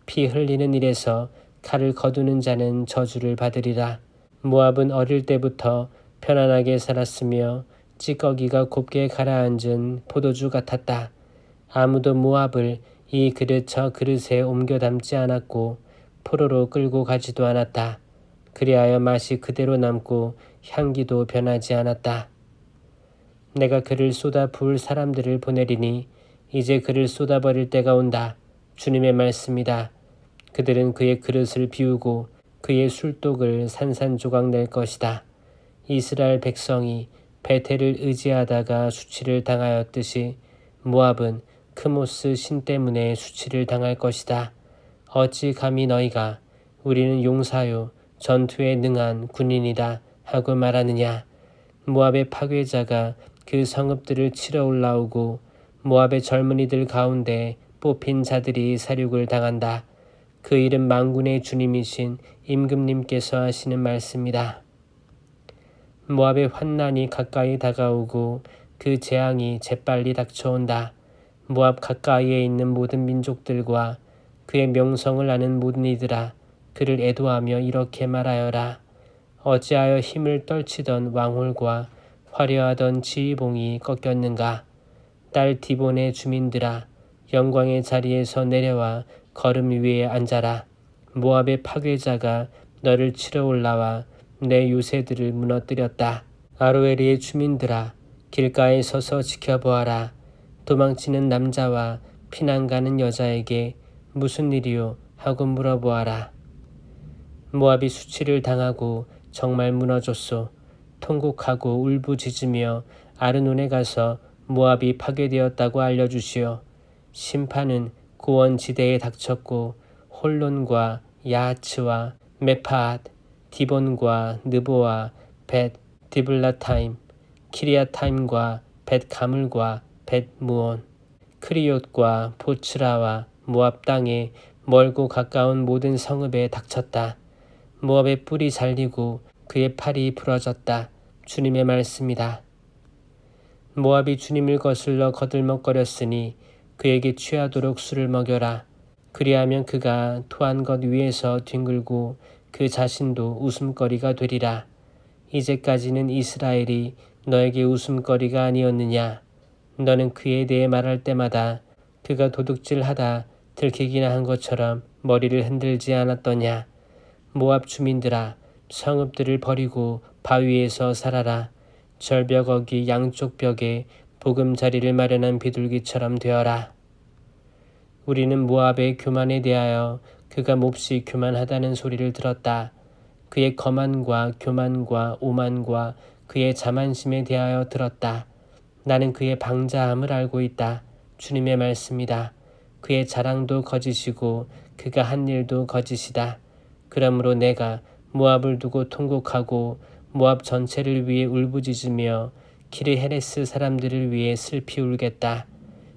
피 흘리는 일에서 칼을 거두는 자는 저주를 받으리라. 모압은 어릴 때부터 편안하게 살았으며 찌꺼기가 곱게 가라앉은 포도주 같았다. 아무도 모압을 이 그릇 저 그릇에 옮겨 담지 않았고 포로로 끌고 가지도 않았다. 그리하여 맛이 그대로 남고 향기도 변하지 않았다. 내가 그를 쏟아 부을 사람들을 보내리니 이제 그를 쏟아버릴 때가 온다. 주님의 말씀이다. 그들은 그의 그릇을 비우고 그의 술독을 산산조각 낼 것이다. 이스라엘 백성이 베텔을 의지하다가 수치를 당하였듯이 모압은 크모스 신 때문에 수치를 당할 것이다. 어찌 감히 너희가 우리는 용사요 전투에 능한 군인이다 하고 말하느냐. 모압의 파괴자가 그 성읍들을 치러 올라오고 모압의 젊은이들 가운데 뽑힌 자들이 사륙을 당한다. 그 이름 만군의 주님이신 임금님께서 하시는 말씀이다. 모압의 환난이 가까이 다가오고 그 재앙이 재빨리 닥쳐온다. 모압 가까이에 있는 모든 민족들과 그의 명성을 아는 모든 이들아, 그를 애도하며 이렇게 말하여라. 어찌하여 힘을 떨치던 왕홀과 화려하던 지휘봉이 꺾였는가. 딸 디본의 주민들아, 영광의 자리에서 내려와 걸음 위에 앉아라. 모압의 파괴자가 너를 치러 올라와 내 요새들을 무너뜨렸다. 아로에리의 주민들아, 길가에 서서 지켜보아라. 도망치는 남자와 피난 가는 여자에게 무슨 일이요 하고 물어보아라. 모압이 수치를 당하고 정말 무너졌소. 통곡하고 울부짖으며 아르논에 가서 모압이 파괴되었다고 알려주시오. 심판은 고원지대에 닥쳤고 홀론과 야하츠와 메파앗, 디본과 느보와 벳 디블라타임, 키리아타임과 벳 가물과 벳 무온, 크리옷과 보츠라와 모압 땅에 멀고 가까운 모든 성읍에 닥쳤다. 모압의 뿔이 잘리고 그의 팔이 부러졌다. 주님의 말씀이다. 모압이 주님을 거슬러 거들먹거렸으니 그에게 취하도록 술을 먹여라. 그리하면 그가 토한 것 위에서 뒹굴고 그 자신도 웃음거리가 되리라. 이제까지는 이스라엘이 너에게 웃음거리가 아니었느냐. 너는 그에 대해 말할 때마다 그가 도둑질하다 들키기나 한 것처럼 머리를 흔들지 않았더냐. 모압 주민들아, 성읍들을 버리고 바위에서 살아라. 절벽 어기 양쪽 벽에 보금자리를 마련한 비둘기처럼 되어라. 우리는 모압의 교만에 대하여 그가 몹시 교만하다는 소리를 들었다. 그의 거만과 교만과 오만과 그의 자만심에 대하여 들었다. 나는 그의 방자함을 알고 있다. 주님의 말씀이다. 그의 자랑도 거짓이고 그가 한 일도 거짓이다. 그러므로 내가 모압을 두고 통곡하고 모압 전체를 위해 울부짖으며 키르헤레스 사람들을 위해 슬피 울겠다.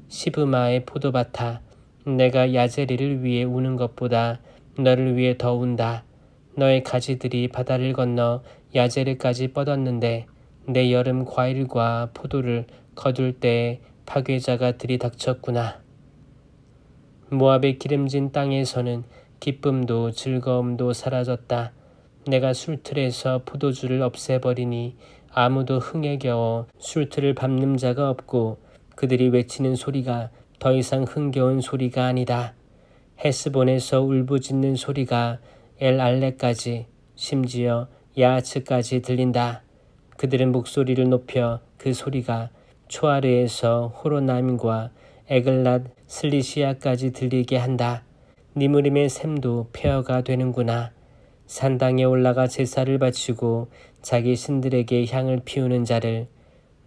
시브마의 포도밭아, 내가 야제리를 위해 우는 것보다 너를 위해 더 운다. 너의 가지들이 바다를 건너 야제르까지 뻗었는데 내 여름 과일과 포도를 거둘 때에 파괴자가 들이닥쳤구나. 모압의 기름진 땅에서는 기쁨도 즐거움도 사라졌다. 내가 술틀에서 포도주를 없애버리니 아무도 흥에 겨워 술틀을 밟는 자가 없고 그들이 외치는 소리가 더 이상 흥겨운 소리가 아니다. 헤스본에서 울부짖는 소리가 엘알레까지 심지어 야하츠까지 들린다. 그들은 목소리를 높여 그 소리가 초아르에서 호로나임과 에글랏 슬리시아까지 들리게 한다. 니무림의 샘도 폐허가 되는구나. 산당에 올라가 제사를 바치고 자기 신들에게 향을 피우는 자를,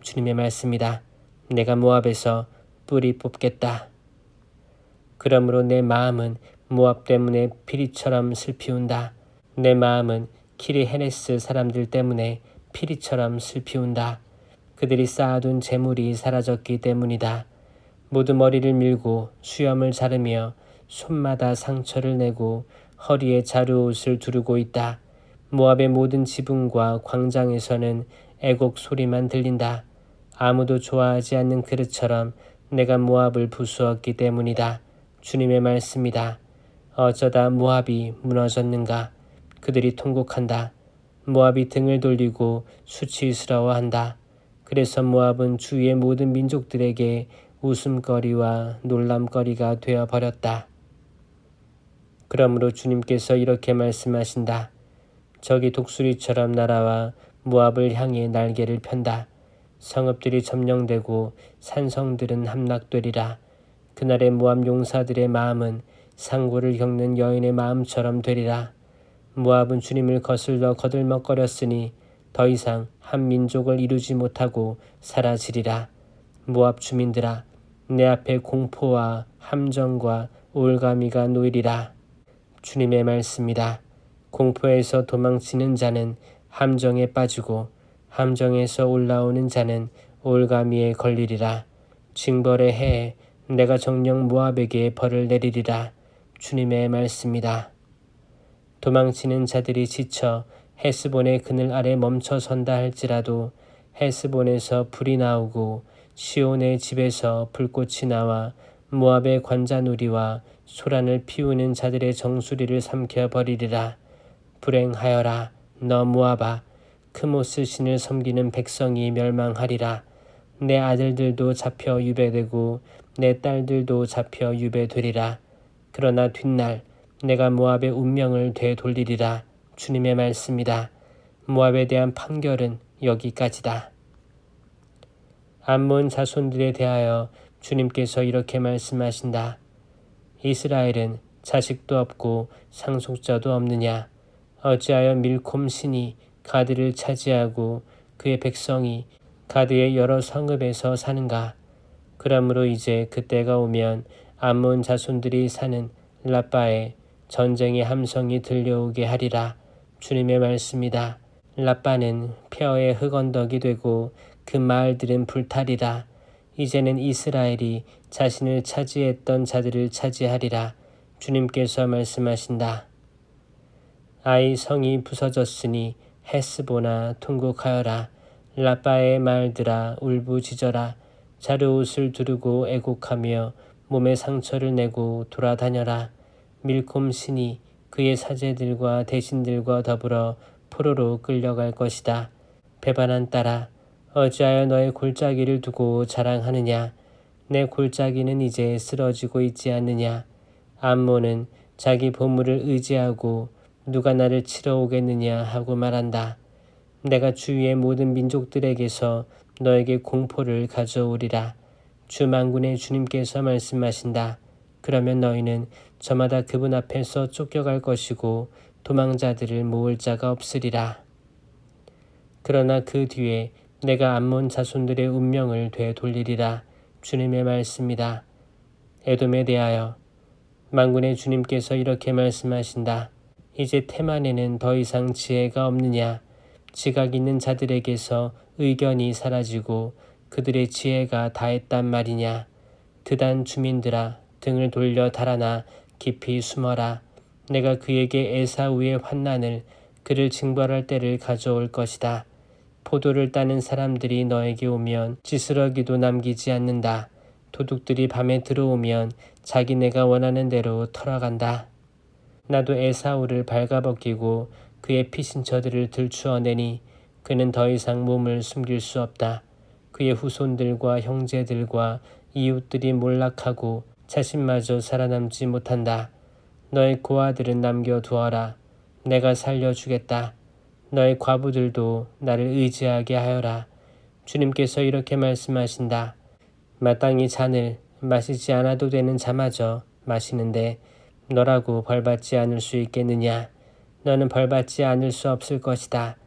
주님의 말씀이다. 내가 모압에서 뿌리 뽑겠다. 그러므로 내 마음은 모압 때문에 피리처럼 슬피 운다. 내 마음은 키르헤레스 사람들 때문에 피리처럼 슬피 운다. 그들이 쌓아둔 재물이 사라졌기 때문이다. 모두 머리를 밀고 수염을 자르며 손마다 상처를 내고 허리에 자루옷을 두르고 있다. 모압의 모든 지붕과 광장에서는 애곡 소리만 들린다. 아무도 좋아하지 않는 그릇처럼 내가 모압을 부수었기 때문이다. 주님의 말씀이다. 어쩌다 모압이 무너졌는가. 그들이 통곡한다. 모압이 등을 돌리고 수치스러워한다. 그래서 모압은 주위의 모든 민족들에게 웃음거리와 놀람거리가 되어버렸다. 그러므로 주님께서 이렇게 말씀하신다. 적이 독수리처럼 날아와 모압을 향해 날개를 편다. 성읍들이 점령되고 산성들은 함락되리라. 그날의 모압 용사들의 마음은 상고를 겪는 여인의 마음처럼 되리라. 모압은 주님을 거슬러 거들먹거렸으니 더 이상 한 민족을 이루지 못하고 사라지리라. 모압 주민들아, 내 앞에 공포와 함정과 우울감이가 놓이리라. 주님의 말씀이다. 공포에서 도망치는 자는 함정에 빠지고 함정에서 올라오는 자는 올가미에 걸리리라. 징벌의 해에 내가 정녕 모압에게 벌을 내리리라. 주님의 말씀이다. 도망치는 자들이 지쳐 헤스본의 그늘 아래 멈춰 선다 할지라도 헤스본에서 불이 나오고 시온의 집에서 불꽃이 나와 모압의 관자놀이와 소란을 피우는 자들의 정수리를 삼켜버리리라. 불행하여라 너 모압아, 크모스 신을 섬기는 백성이 멸망하리라. 내 아들들도 잡혀 유배되고 내 딸들도 잡혀 유배되리라. 그러나 뒷날 내가 모압의 운명을 되돌리리라. 주님의 말씀이다. 모압에 대한 판결은 여기까지다. 암몬 자손들에 대하여 주님께서 이렇게 말씀하신다. 이스라엘은 자식도 없고 상속자도 없느냐? 어찌하여 밀콤 신이 가드를 차지하고 그의 백성이 가드의 여러 성읍에서 사는가? 그러므로 이제 그때가 오면 암몬 자손들이 사는 라빠에 전쟁의 함성이 들려오게 하리라. 주님의 말씀이다. 라빠는 폐허의 흙언덕이 되고 그 마을들은 불타리라. 이제는 이스라엘이 자신을 차지했던 자들을 차지하리라. 주님께서 말씀하신다. 아이 성이 부서졌으니 헤스보나 통곡하여라. 라빠의 말들아 울부짖어라. 자르옷을 두르고 애곡하며 몸에 상처를 내고 돌아다녀라. 밀콤 신이 그의 사제들과 대신들과 더불어 포로로 끌려갈 것이다. 배반한 딸아, 어찌하여 너의 골짜기를 두고 자랑하느냐? 내 골짜기는 이제 쓰러지고 있지 않느냐? 암몬은 자기 보물을 의지하고 누가 나를 치러 오겠느냐 하고 말한다. 내가 주위의 모든 민족들에게서 너에게 공포를 가져오리라. 주 만군의 주님께서 말씀하신다. 그러면 너희는 저마다 그분 앞에서 쫓겨갈 것이고 도망자들을 모을 자가 없으리라. 그러나 그 뒤에 내가 암몬 자손들의 운명을 되돌리리라. 주님의 말씀이다. 에돔에 대하여 만군의 주님께서 이렇게 말씀하신다. 이제 테만에는 더 이상 지혜가 없느냐? 지각 있는 자들에게서 의견이 사라지고 그들의 지혜가 다했단 말이냐? 드단 주민들아, 등을 돌려 달아나 깊이 숨어라. 내가 그에게 에사우의 환난을, 그를 징벌할 때를 가져올 것이다. 포도를 따는 사람들이 너에게 오면 지스러기도 남기지 않는다. 도둑들이 밤에 들어오면 자기네가 원하는 대로 털어간다. 나도 에사우를 발가벗기고 그의 피신처들을 들추어내니 그는 더 이상 몸을 숨길 수 없다. 그의 후손들과 형제들과 이웃들이 몰락하고 자신마저 살아남지 못한다. 너의 고아들은 남겨두어라. 내가 살려주겠다. 너의 과부들도 나를 의지하게 하여라. 주님께서 이렇게 말씀하신다. 마땅히 잔을 마시지 않아도 되는 자마저 마시는데 너라고 벌받지 않을 수 있겠느냐? 너는 벌받지 않을 수 없을 것이다.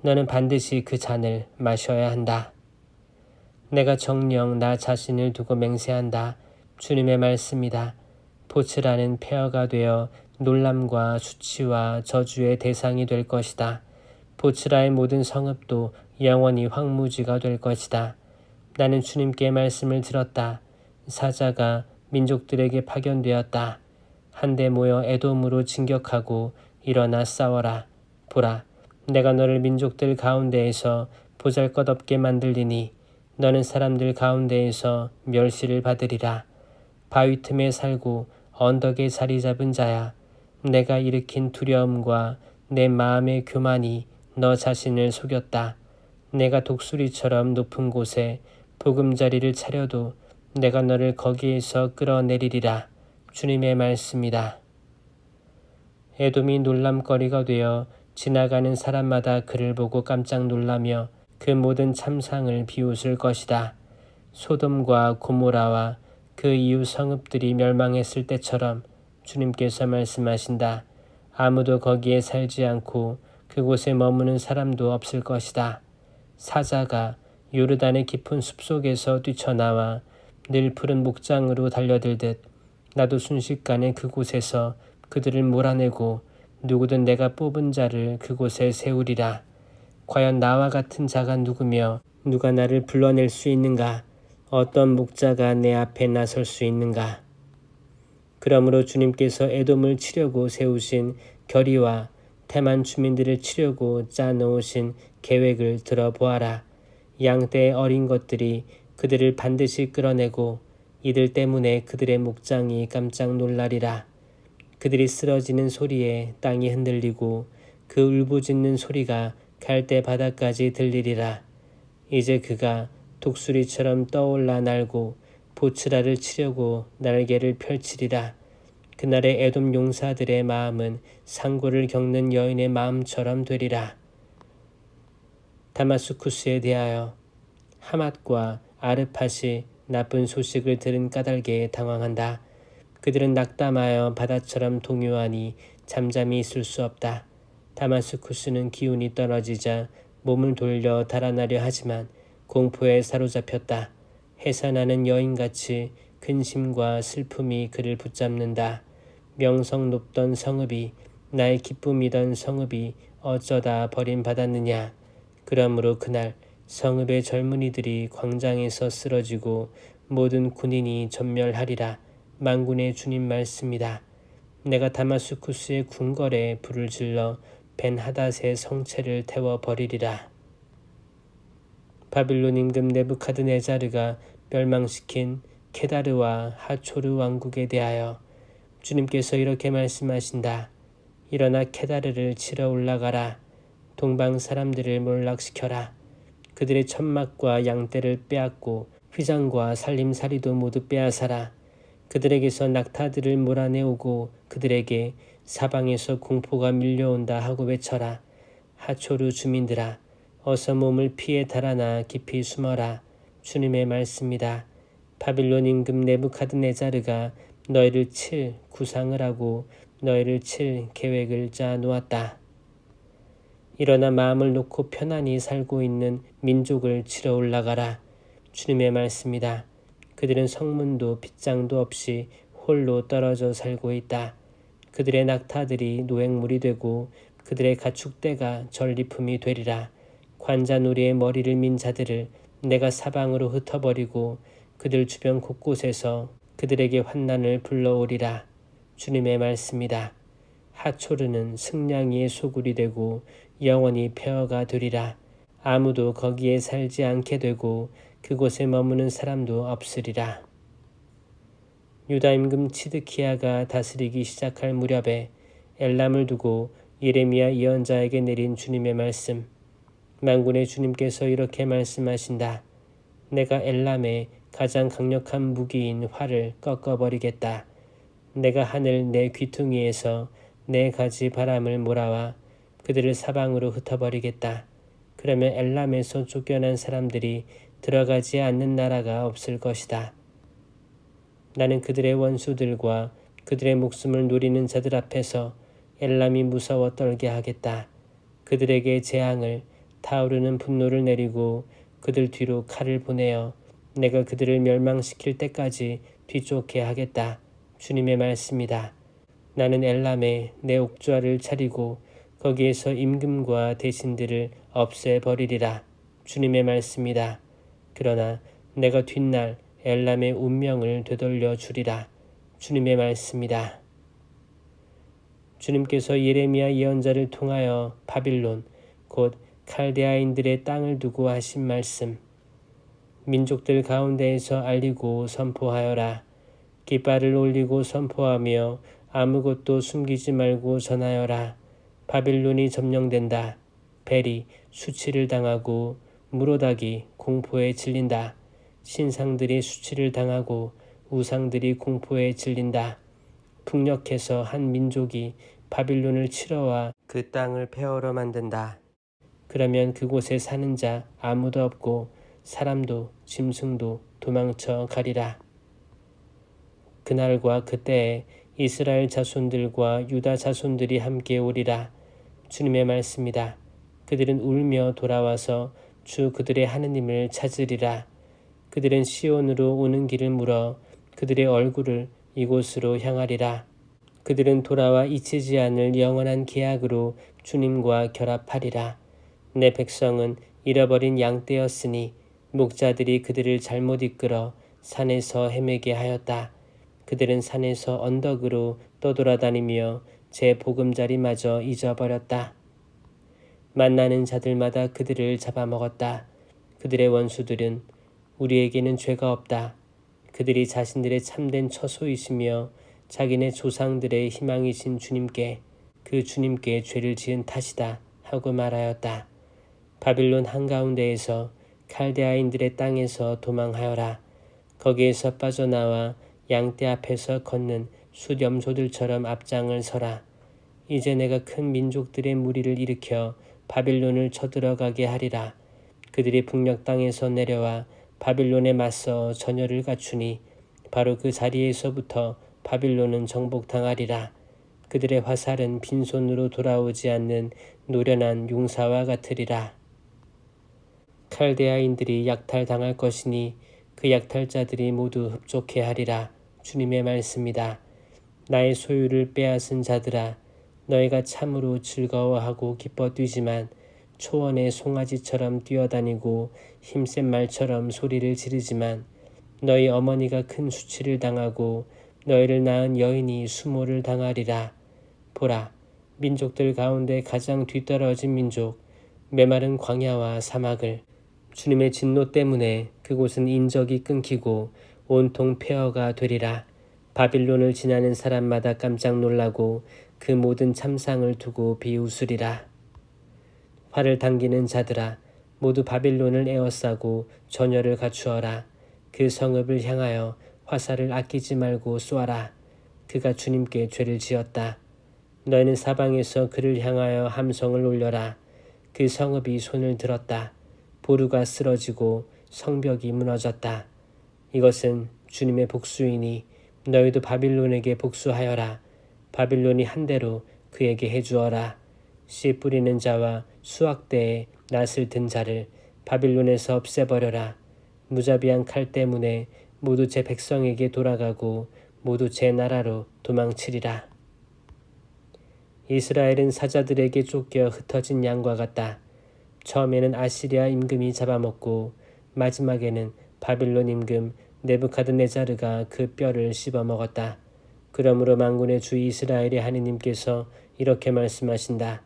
너는 반드시 그 잔을 마셔야 한다. 내가 정녕 나 자신을 두고 맹세한다. 주님의 말씀이다. 보츠라는 폐허가 되어 놀람과 수치와 저주의 대상이 될 것이다. 보츠라의 모든 성읍도 영원히 황무지가 될 것이다. 나는 주님께 말씀을 들었다. 사자가 민족들에게 파견되었다. 한데 모여 에돔으로 진격하고 일어나 싸워라. 보라, 내가 너를 민족들 가운데에서 보잘것없게 만들리니 너는 사람들 가운데에서 멸시를 받으리라. 바위 틈에 살고 언덕에 자리 잡은 자야, 내가 일으킨 두려움과 내 마음의 교만이 너 자신을 속였다. 내가 독수리처럼 높은 곳에 보금자리를 차려도 내가 너를 거기에서 끌어내리리라. 주님의 말씀이다. 에돔이 놀람거리가 되어 지나가는 사람마다 그를 보고 깜짝 놀라며 그 모든 참상을 비웃을 것이다. 소돔과 고모라와 그 이웃 성읍들이 멸망했을 때처럼 주님께서 말씀하신다. 아무도 거기에 살지 않고 그곳에 머무는 사람도 없을 것이다. 사자가 요르단의 깊은 숲속에서 뛰쳐나와 늘 푸른 목장으로 달려들듯 나도 순식간에 그곳에서 그들을 몰아내고 누구든 내가 뽑은 자를 그곳에 세우리라. 과연 나와 같은 자가 누구며 누가 나를 불러낼 수 있는가? 어떤 목자가 내 앞에 나설 수 있는가? 그러므로 주님께서 에돔을 치려고 세우신 결의와 테만 주민들을 치려고 짜놓으신 계획을 들어보아라. 양떼의 어린 것들이 그들을 반드시 끌어내고 이들 때문에 그들의 목장이 깜짝 놀라리라. 그들이 쓰러지는 소리에 땅이 흔들리고 그 울부짖는 소리가 갈대 바다까지 들리리라. 이제 그가 독수리처럼 떠올라 날고 보츠라를 치려고 날개를 펼치리라. 그날의 에돔 용사들의 마음은 상고를 겪는 여인의 마음처럼 되리라. 다마스쿠스에 대하여 하맛과 아르팟이 나쁜 소식을 들은 까닭에 당황한다. 그들은 낙담하여 바다처럼 동요하니 잠잠히 있을 수 없다. 다마스쿠스는 기운이 떨어지자 몸을 돌려 달아나려 하지만 공포에 사로잡혔다. 해산하는 여인같이 근심과 슬픔이 그를 붙잡는다. 명성 높던 성읍이, 나의 기쁨이던 성읍이 어쩌다 버림받았느냐. 그러므로 그날 성읍의 젊은이들이 광장에서 쓰러지고 모든 군인이 전멸하리라. 만군의 주님 말씀이다. 내가 다마스쿠스의 궁궐에 불을 질러 벤하닷의 성체를 태워버리리라. 바빌론 임금 네부카드네자르가 멸망시킨 케다르와 하초르 왕국에 대하여 주님께서 이렇게 말씀하신다. 일어나 케다르를 치러 올라가라. 동방 사람들을 몰락시켜라. 그들의 천막과 양떼를 빼앗고 휘장과 살림살이도 모두 빼앗아라. 그들에게서 낙타들을 몰아내오고 그들에게 사방에서 공포가 밀려온다 하고 외쳐라. 하초르 주민들아, 어서 몸을 피해 달아나 깊이 숨어라. 주님의 말씀이다. 바빌론 임금 네부카드네자르가 너희를 칠 구상을 하고 너희를 칠 계획을 짜 놓았다. 일어나 마음을 놓고 편안히 살고 있는 민족을 치러 올라가라. 주님의 말씀이다. 그들은 성문도 빗장도 없이 홀로 떨어져 살고 있다. 그들의 낙타들이 노획물이 되고 그들의 가축대가 전리품이 되리라. 관자놀이의 머리를 민 자들을 내가 사방으로 흩어버리고 그들 주변 곳곳에서 그들에게 환난을 불러오리라. 주님의 말씀이다. 하초르는 승냥이의 소굴이 되고 영원히 폐허가 되리라. 아무도 거기에 살지 않게 되고 그곳에 머무는 사람도 없으리라. 유다 임금 치드키야가 다스리기 시작할 무렵에 엘람을 두고 예레미야 예언자에게 내린 주님의 말씀. 만군의 주님께서 이렇게 말씀하신다. 내가 엘람의 가장 강력한 무기인 활을 꺾어버리겠다. 내가 하늘 내 귀퉁이에서 네 가지 바람을 몰아와 그들을 사방으로 흩어버리겠다. 그러면 엘람에서 쫓겨난 사람들이 들어가지 않는 나라가 없을 것이다. 나는 그들의 원수들과 그들의 목숨을 노리는 자들 앞에서 엘람이 무서워 떨게 하겠다. 그들에게 재앙을 타오르는 분노를 내리고 그들 뒤로 칼을 보내어 내가 그들을 멸망시킬 때까지 뒤쫓게 하겠다. 주님의 말씀이다. 나는 엘람에 내 옥좌를 차리고 거기에서 임금과 대신들을 없애버리리라. 주님의 말씀이다. 그러나 내가 뒷날 엘람의 운명을 되돌려 주리라. 주님의 말씀이다. 주님께서 예레미야 예언자를 통하여 바빌론 곧 칼데아인들의 땅을 두고 하신 말씀. 민족들 가운데에서 알리고 선포하여라. 깃발을 올리고 선포하며 아무것도 숨기지 말고 전하여라. 바빌론이 점령된다. 벨이 수치를 당하고 무로닥이 공포에 질린다. 신상들이 수치를 당하고 우상들이 공포에 질린다. 북녘에서 한 민족이 바빌론을 치러와 그 땅을 폐허로 만든다. 그러면 그곳에 사는 자 아무도 없고 사람도 짐승도 도망쳐 가리라. 그날과 그때에 이스라엘 자손들과 유다 자손들이 함께 오리라. 주님의 말씀이다. 그들은 울며 돌아와서 주 그들의 하느님을 찾으리라. 그들은 시온으로 오는 길을 물어 그들의 얼굴을 이곳으로 향하리라. 그들은 돌아와 잊히지 않을 영원한 계약으로 주님과 결합하리라. 내 백성은 잃어버린 양떼였으니 목자들이 그들을 잘못 이끌어 산에서 헤매게 하였다. 그들은 산에서 언덕으로 떠돌아다니며 제 보금자리마저 잊어버렸다. 만나는 자들마다 그들을 잡아먹었다. 그들의 원수들은 우리에게는 죄가 없다. 그들이 자신들의 참된 처소이시며 자기네 조상들의 희망이신 주님께 그 주님께 죄를 지은 탓이다 하고 말하였다. 바빌론 한가운데에서 칼데아인들의 땅에서 도망하여라. 거기에서 빠져나와 양떼 앞에서 걷는 숫염소들처럼 앞장을 서라. 이제 내가 큰 민족들의 무리를 일으켜 바빌론을 쳐들어가게 하리라. 그들이 북녘 땅에서 내려와 바빌론에 맞서 전열을 갖추니 바로 그 자리에서부터 바빌론은 정복당하리라. 그들의 화살은 빈손으로 돌아오지 않는 노련한 용사와 같으리라. 칼데아인들이 약탈당할 것이니 그 약탈자들이 모두 흡족해 하리라. 주님의 말씀이다. 나의 소유를 빼앗은 자들아, 너희가 참으로 즐거워하고 기뻐 뛰지만 초원의 송아지처럼 뛰어다니고 힘센 말처럼 소리를 지르지만 너희 어머니가 큰 수치를 당하고 너희를 낳은 여인이 수모를 당하리라. 보라, 민족들 가운데 가장 뒤떨어진 민족, 메마른 광야와 사막을 주님의 진노 때문에 그곳은 인적이 끊기고 온통 폐허가 되리라. 바빌론을 지나는 사람마다 깜짝 놀라고 그 모든 참상을 두고 비웃으리라. 활을 당기는 자들아, 모두 바빌론을 에워싸고 전열을 갖추어라. 그 성읍을 향하여 화살을 아끼지 말고 쏘아라. 그가 주님께 죄를 지었다. 너희는 사방에서 그를 향하여 함성을 올려라. 그 성읍이 손을 들었다. 보루가 쓰러지고 성벽이 무너졌다. 이것은 주님의 복수이니 너희도 바빌론에게 복수하여라. 바빌론이 한 대로 그에게 해주어라. 씨 뿌리는 자와 수확대에 낫을 든 자를 바빌론에서 없애버려라. 무자비한 칼 때문에 모두 제 백성에게 돌아가고 모두 제 나라로 도망치리라. 이스라엘은 사자들에게 쫓겨 흩어진 양과 같다. 처음에는 아시리아 임금이 잡아먹고 마지막에는 바빌론 임금 네부카드네자르가 그 뼈를 씹어먹었다. 그러므로 만군의 주 이스라엘의 하느님께서 이렇게 말씀하신다.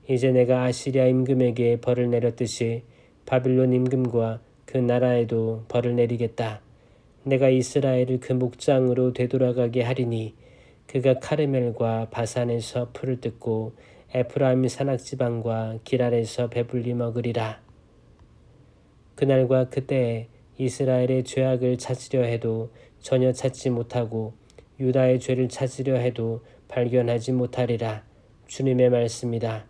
이제 내가 아시리아 임금에게 벌을 내렸듯이 바빌론 임금과 그 나라에도 벌을 내리겠다. 내가 이스라엘을 그 목장으로 되돌아가게 하리니 그가 카르멜과 바산에서 풀을 뜯고 에프라임 산악지방과 기랄에서 배불리 먹으리라. 그날과 그때에 이스라엘의 죄악을 찾으려 해도 전혀 찾지 못하고 유다의 죄를 찾으려 해도 발견하지 못하리라. 주님의 말씀이다.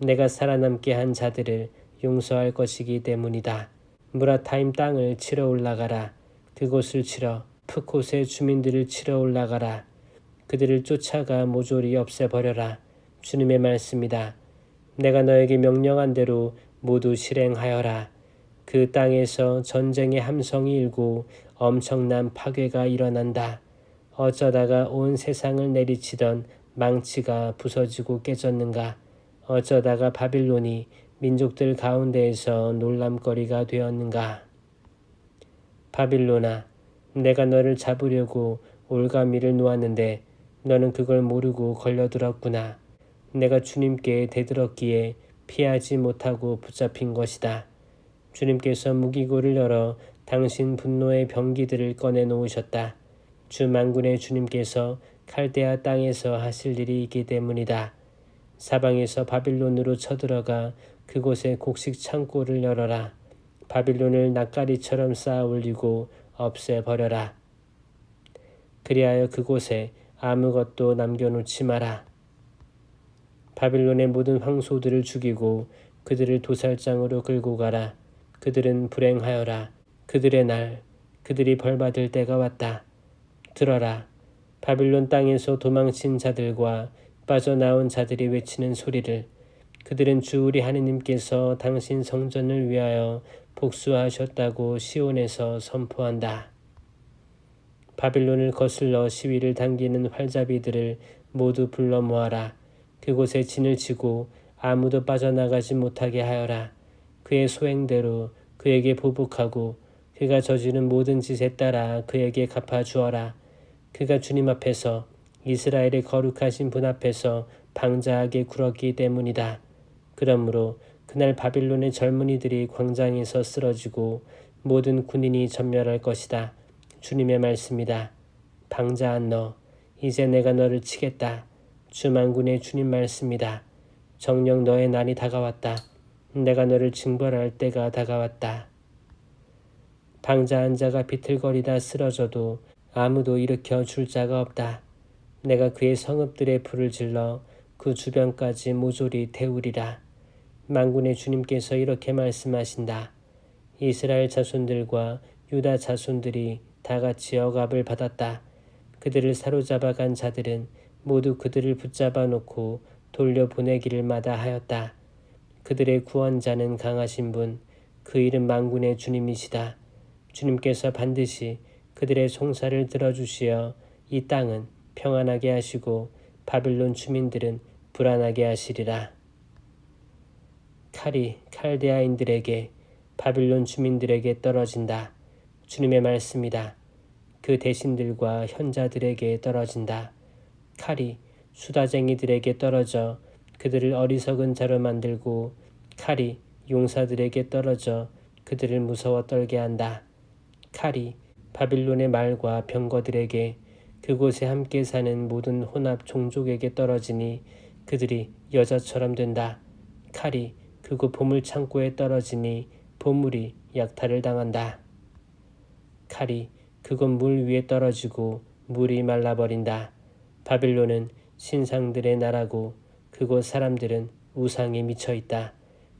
내가 살아남게 한 자들을 용서할 것이기 때문이다. 무라타임 땅을 치러 올라가라. 그곳을 치러 푸콧의 주민들을 치러 올라가라. 그들을 쫓아가 모조리 없애버려라. 주님의 말씀이다. 내가 너에게 명령한 대로 모두 실행하여라. 그 땅에서 전쟁의 함성이 일고 엄청난 파괴가 일어난다. 어쩌다가 온 세상을 내리치던 망치가 부서지고 깨졌는가. 어쩌다가 바빌론이 민족들 가운데에서 놀람거리가 되었는가. 바빌론아, 내가 너를 잡으려고 올가미를 놓았는데 너는 그걸 모르고 걸려들었구나. 내가 주님께 대들었기에 피하지 못하고 붙잡힌 것이다. 주님께서 무기고를 열어 당신 분노의 병기들을 꺼내놓으셨다. 주 만군의 주님께서 칼데아 땅에서 하실 일이 있기 때문이다. 사방에서 바빌론으로 쳐들어가 그곳에 곡식 창고를 열어라. 바빌론을 낯가리처럼 쌓아 올리고 없애버려라. 그리하여 그곳에 아무것도 남겨놓지 마라. 바빌론의 모든 황소들을 죽이고 그들을 도살장으로 끌고 가라. 그들은 불행하여라. 그들의 날, 그들이 벌받을 때가 왔다. 들어라. 바빌론 땅에서 도망친 자들과 빠져나온 자들이 외치는 소리를. 그들은 주 우리 하느님께서 당신 성전을 위하여 복수하셨다고 시온에서 선포한다. 바빌론을 거슬러 시위를 당기는 활잡이들을 모두 불러 모아라. 그곳에 진을 치고 아무도 빠져나가지 못하게 하여라. 그의 소행대로 그에게 보복하고 그가 저지른 모든 짓에 따라 그에게 갚아주어라. 그가 주님 앞에서 이스라엘의 거룩하신 분 앞에서 방자하게 굴었기 때문이다. 그러므로 그날 바빌론의 젊은이들이 광장에서 쓰러지고 모든 군인이 전멸할 것이다. 주님의 말씀이다. 방자한 너, 이제 내가 너를 치겠다. 주 만군의 주님 말씀이다. 정녕 너의 날이 다가왔다. 내가 너를 징벌할 때가 다가왔다. 방자한 자가 비틀거리다 쓰러져도 아무도 일으켜 줄 자가 없다. 내가 그의 성읍들의 불을 질러 그 주변까지 모조리 태우리라. 만군의 주님께서 이렇게 말씀하신다. 이스라엘 자손들과 유다 자손들이 다 같이 억압을 받았다. 그들을 사로잡아 간 자들은 모두 그들을 붙잡아 놓고 돌려보내기를 마다하였다. 그들의 구원자는 강하신 분, 그 이름 만군의 주님이시다. 주님께서 반드시 그들의 송사를 들어주시어 이 땅은 평안하게 하시고 바빌론 주민들은 불안하게 하시리라. 칼이 칼데아인들에게 바빌론 주민들에게 떨어진다. 주님의 말씀이다. 그 대신들과 현자들에게 떨어진다. 칼이 수다쟁이들에게 떨어져 그들을 어리석은 자로 만들고 칼이 용사들에게 떨어져 그들을 무서워 떨게 한다. 칼이 바빌론의 말과 병거들에게 그곳에 함께 사는 모든 혼합 종족에게 떨어지니 그들이 여자처럼 된다. 칼이 그곳 보물 창고에 떨어지니 보물이 약탈을 당한다. 칼이 그곳 물 위에 떨어지고 물이 말라버린다. 바빌론은 신상들의 나라고 그곳 사람들은 우상에 미쳐 있다.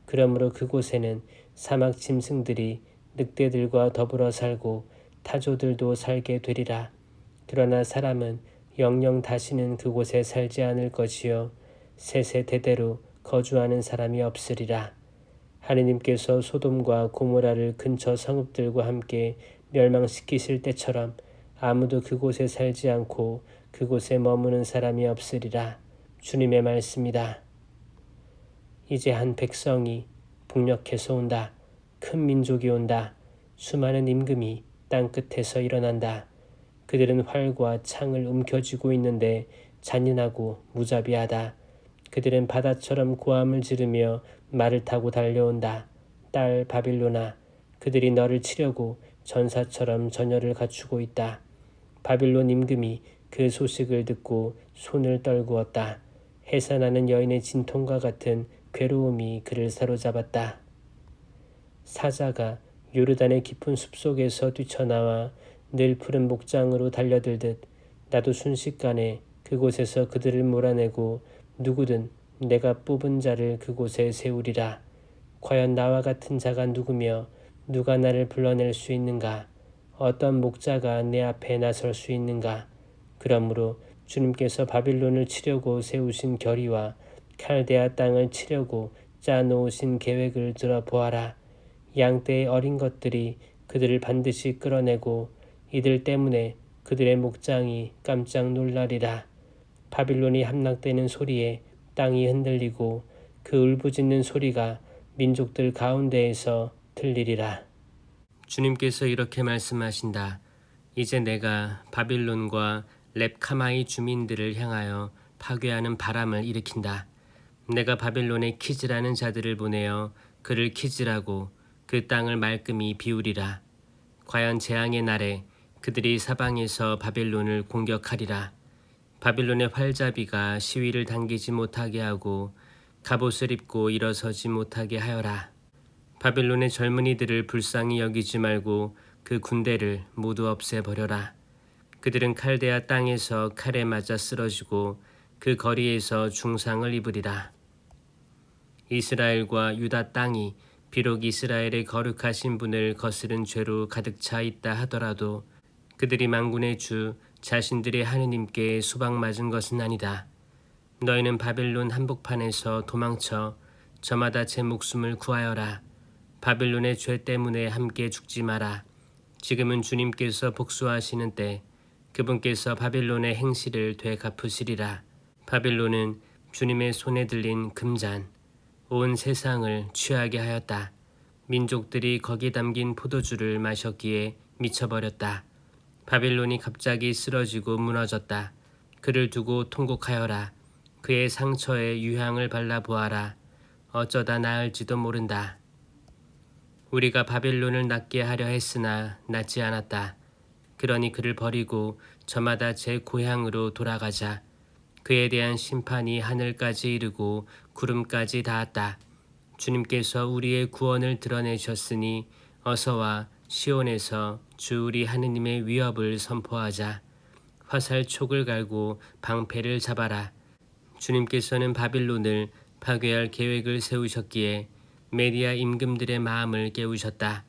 그러므로 그곳에는 사막 짐승들이 늑대들과 더불어 살고 타조들도 살게 되리라. 그러나 사람은 영영 다시는 그곳에 살지 않을 것이요 세세대대로 거주하는 사람이 없으리라. 하느님께서 소돔과 고모라를 근처 성읍들과 함께 멸망시키실 때처럼 아무도 그곳에 살지 않고 그곳에 머무는 사람이 없으리라. 주님의 말씀이다. 이제 한 백성이 북녘에서 온다. 큰 민족이 온다. 수많은 임금이 땅끝에서 일어난다. 그들은 활과 창을 움켜쥐고 있는데 잔인하고 무자비하다. 그들은 바다처럼 고함을 지르며 말을 타고 달려온다. 딸 바빌로나, 그들이 너를 치려고 전사처럼 전열을 갖추고 있다. 바빌론 임금이 그 소식을 듣고 손을 떨구었다. 해산하는 여인의 진통과 같은 괴로움이 그를 사로잡았다. 사자가 요르단의 깊은 숲속에서 뛰쳐나와 늘 푸른 목장으로 달려들듯 나도 순식간에 그곳에서 그들을 몰아내고 누구든 내가 뽑은 자를 그곳에 세우리라. 과연 나와 같은 자가 누구며 누가 나를 불러낼 수 있는가? 어떤 목자가 내 앞에 나설 수 있는가? 그러므로 주님께서 바빌론을 치려고 세우신 결의와 칼데아 땅을 치려고 짜놓으신 계획을 들어보아라. 양떼의 어린 것들이 그들을 반드시 끌어내고 이들 때문에 그들의 목장이 깜짝 놀라리라. 바빌론이 함락되는 소리에 땅이 흔들리고 그 울부짖는 소리가 민족들 가운데에서 들리리라. 주님께서 이렇게 말씀하신다. 이제 내가 바빌론과 렙카마의 주민들을 향하여 파괴하는 바람을 일으킨다. 내가 바빌론에 키즈라는 자들을 보내어 그를 키즈라고 그 땅을 말끔히 비우리라. 과연 재앙의 날에 그들이 사방에서 바빌론을 공격하리라. 바빌론의 활잡이가 시위를 당기지 못하게 하고 갑옷을 입고 일어서지 못하게 하여라. 바빌론의 젊은이들을 불쌍히 여기지 말고 그 군대를 모두 없애버려라. 그들은 칼데아 땅에서 칼에 맞아 쓰러지고 그 거리에서 중상을 입으리라. 이스라엘과 유다 땅이 비록 이스라엘의 거룩하신 분을 거스른 죄로 가득 차 있다 하더라도 그들이 만군의 주 자신들의 하느님께 수박맞은 것은 아니다. 너희는 바빌론 한복판에서 도망쳐 저마다 제 목숨을 구하여라. 바빌론의 죄 때문에 함께 죽지 마라. 지금은 주님께서 복수하시는 때 그분께서 바빌론의 행실을 되갚으시리라. 바빌론은 주님의 손에 들린 금잔, 온 세상을 취하게 하였다. 민족들이 거기 담긴 포도주를 마셨기에 미쳐버렸다. 바빌론이 갑자기 쓰러지고 무너졌다. 그를 두고 통곡하여라. 그의 상처에 유향을 발라보아라. 어쩌다 나을지도 모른다. 우리가 바빌론을 낫게 하려 했으나 낫지 않았다. 그러니 그를 버리고 저마다 제 고향으로 돌아가자. 그에 대한 심판이 하늘까지 이르고 구름까지 닿았다. 주님께서 우리의 구원을 드러내셨으니 어서와 시온에서 주 우리 하느님의 위협을 선포하자. 화살촉을 갈고 방패를 잡아라. 주님께서는 바빌론을 파괴할 계획을 세우셨기에 메디아 임금들의 마음을 깨우셨다.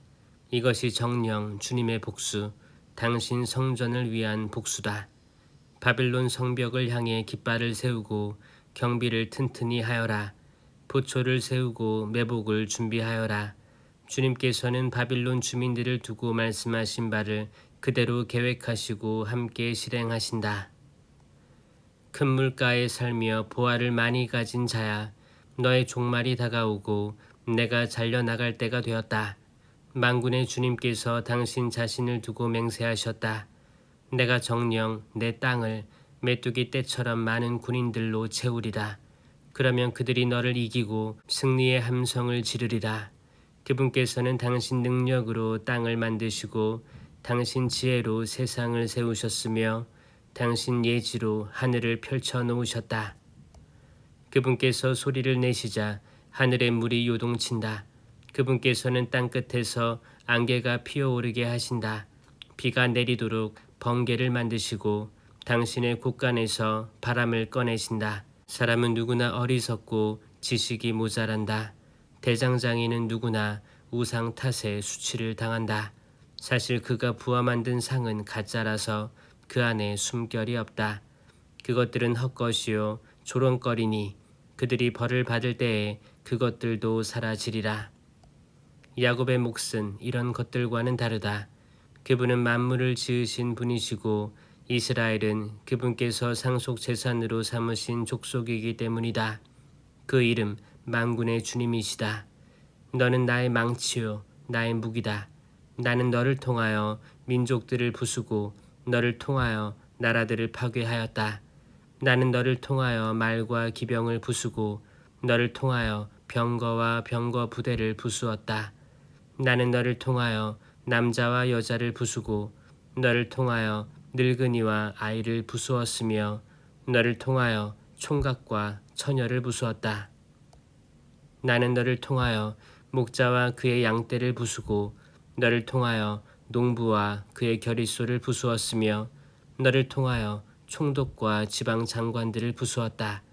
이것이 정녕 주님의 복수, 당신 성전을 위한 복수다. 바빌론 성벽을 향해 깃발을 세우고 경비를 튼튼히 하여라. 보초를 세우고 매복을 준비하여라. 주님께서는 바빌론 주민들을 두고 말씀하신 바를 그대로 계획하시고 함께 실행하신다. 큰 물가에 살며 보화를 많이 가진 자야, 너의 종말이 다가오고 내가 잘려나갈 때가 되었다. 만군의 주님께서 당신 자신을 두고 맹세하셨다. 내가 정녕 내 땅을 메뚜기 떼처럼 많은 군인들로 채우리라. 그러면 그들이 너를 이기고 승리의 함성을 지르리라. 그분께서는 당신 능력으로 땅을 만드시고 당신 지혜로 세상을 세우셨으며 당신 예지로 하늘을 펼쳐 놓으셨다. 그분께서 소리를 내시자 하늘의 물이 요동친다. 그분께서는 땅끝에서 안개가 피어오르게 하신다. 비가 내리도록 번개를 만드시고 당신의 곳간에서 바람을 꺼내신다. 사람은 누구나 어리석고 지식이 모자란다. 대장장이는 누구나 우상 탓에 수치를 당한다. 사실 그가 부하 만든 상은 가짜라서 그 안에 숨결이 없다. 그것들은 헛것이요 조롱거리니 그들이 벌을 받을 때에 그것들도 사라지리라. 야곱의 몫은 이런 것들과는 다르다. 그분은 만물을 지으신 분이시고 이스라엘은 그분께서 상속 재산으로 삼으신 족속이기 때문이다. 그 이름 만군의 주님이시다. 너는 나의 망치요 나의 무기다. 나는 너를 통하여 민족들을 부수고 너를 통하여 나라들을 파괴하였다. 나는 너를 통하여 말과 기병을 부수고 너를 통하여 병거와 병거 부대를 부수었다. 나는 너를 통하여 남자와 여자를 부수고 너를 통하여 늙은이와 아이를 부수었으며 너를 통하여 총각과 처녀를 부수었다. 나는 너를 통하여 목자와 그의 양떼를 부수고 너를 통하여 농부와 그의 겨릿소를 부수었으며 너를 통하여 총독과 지방 장관들을 부수었다.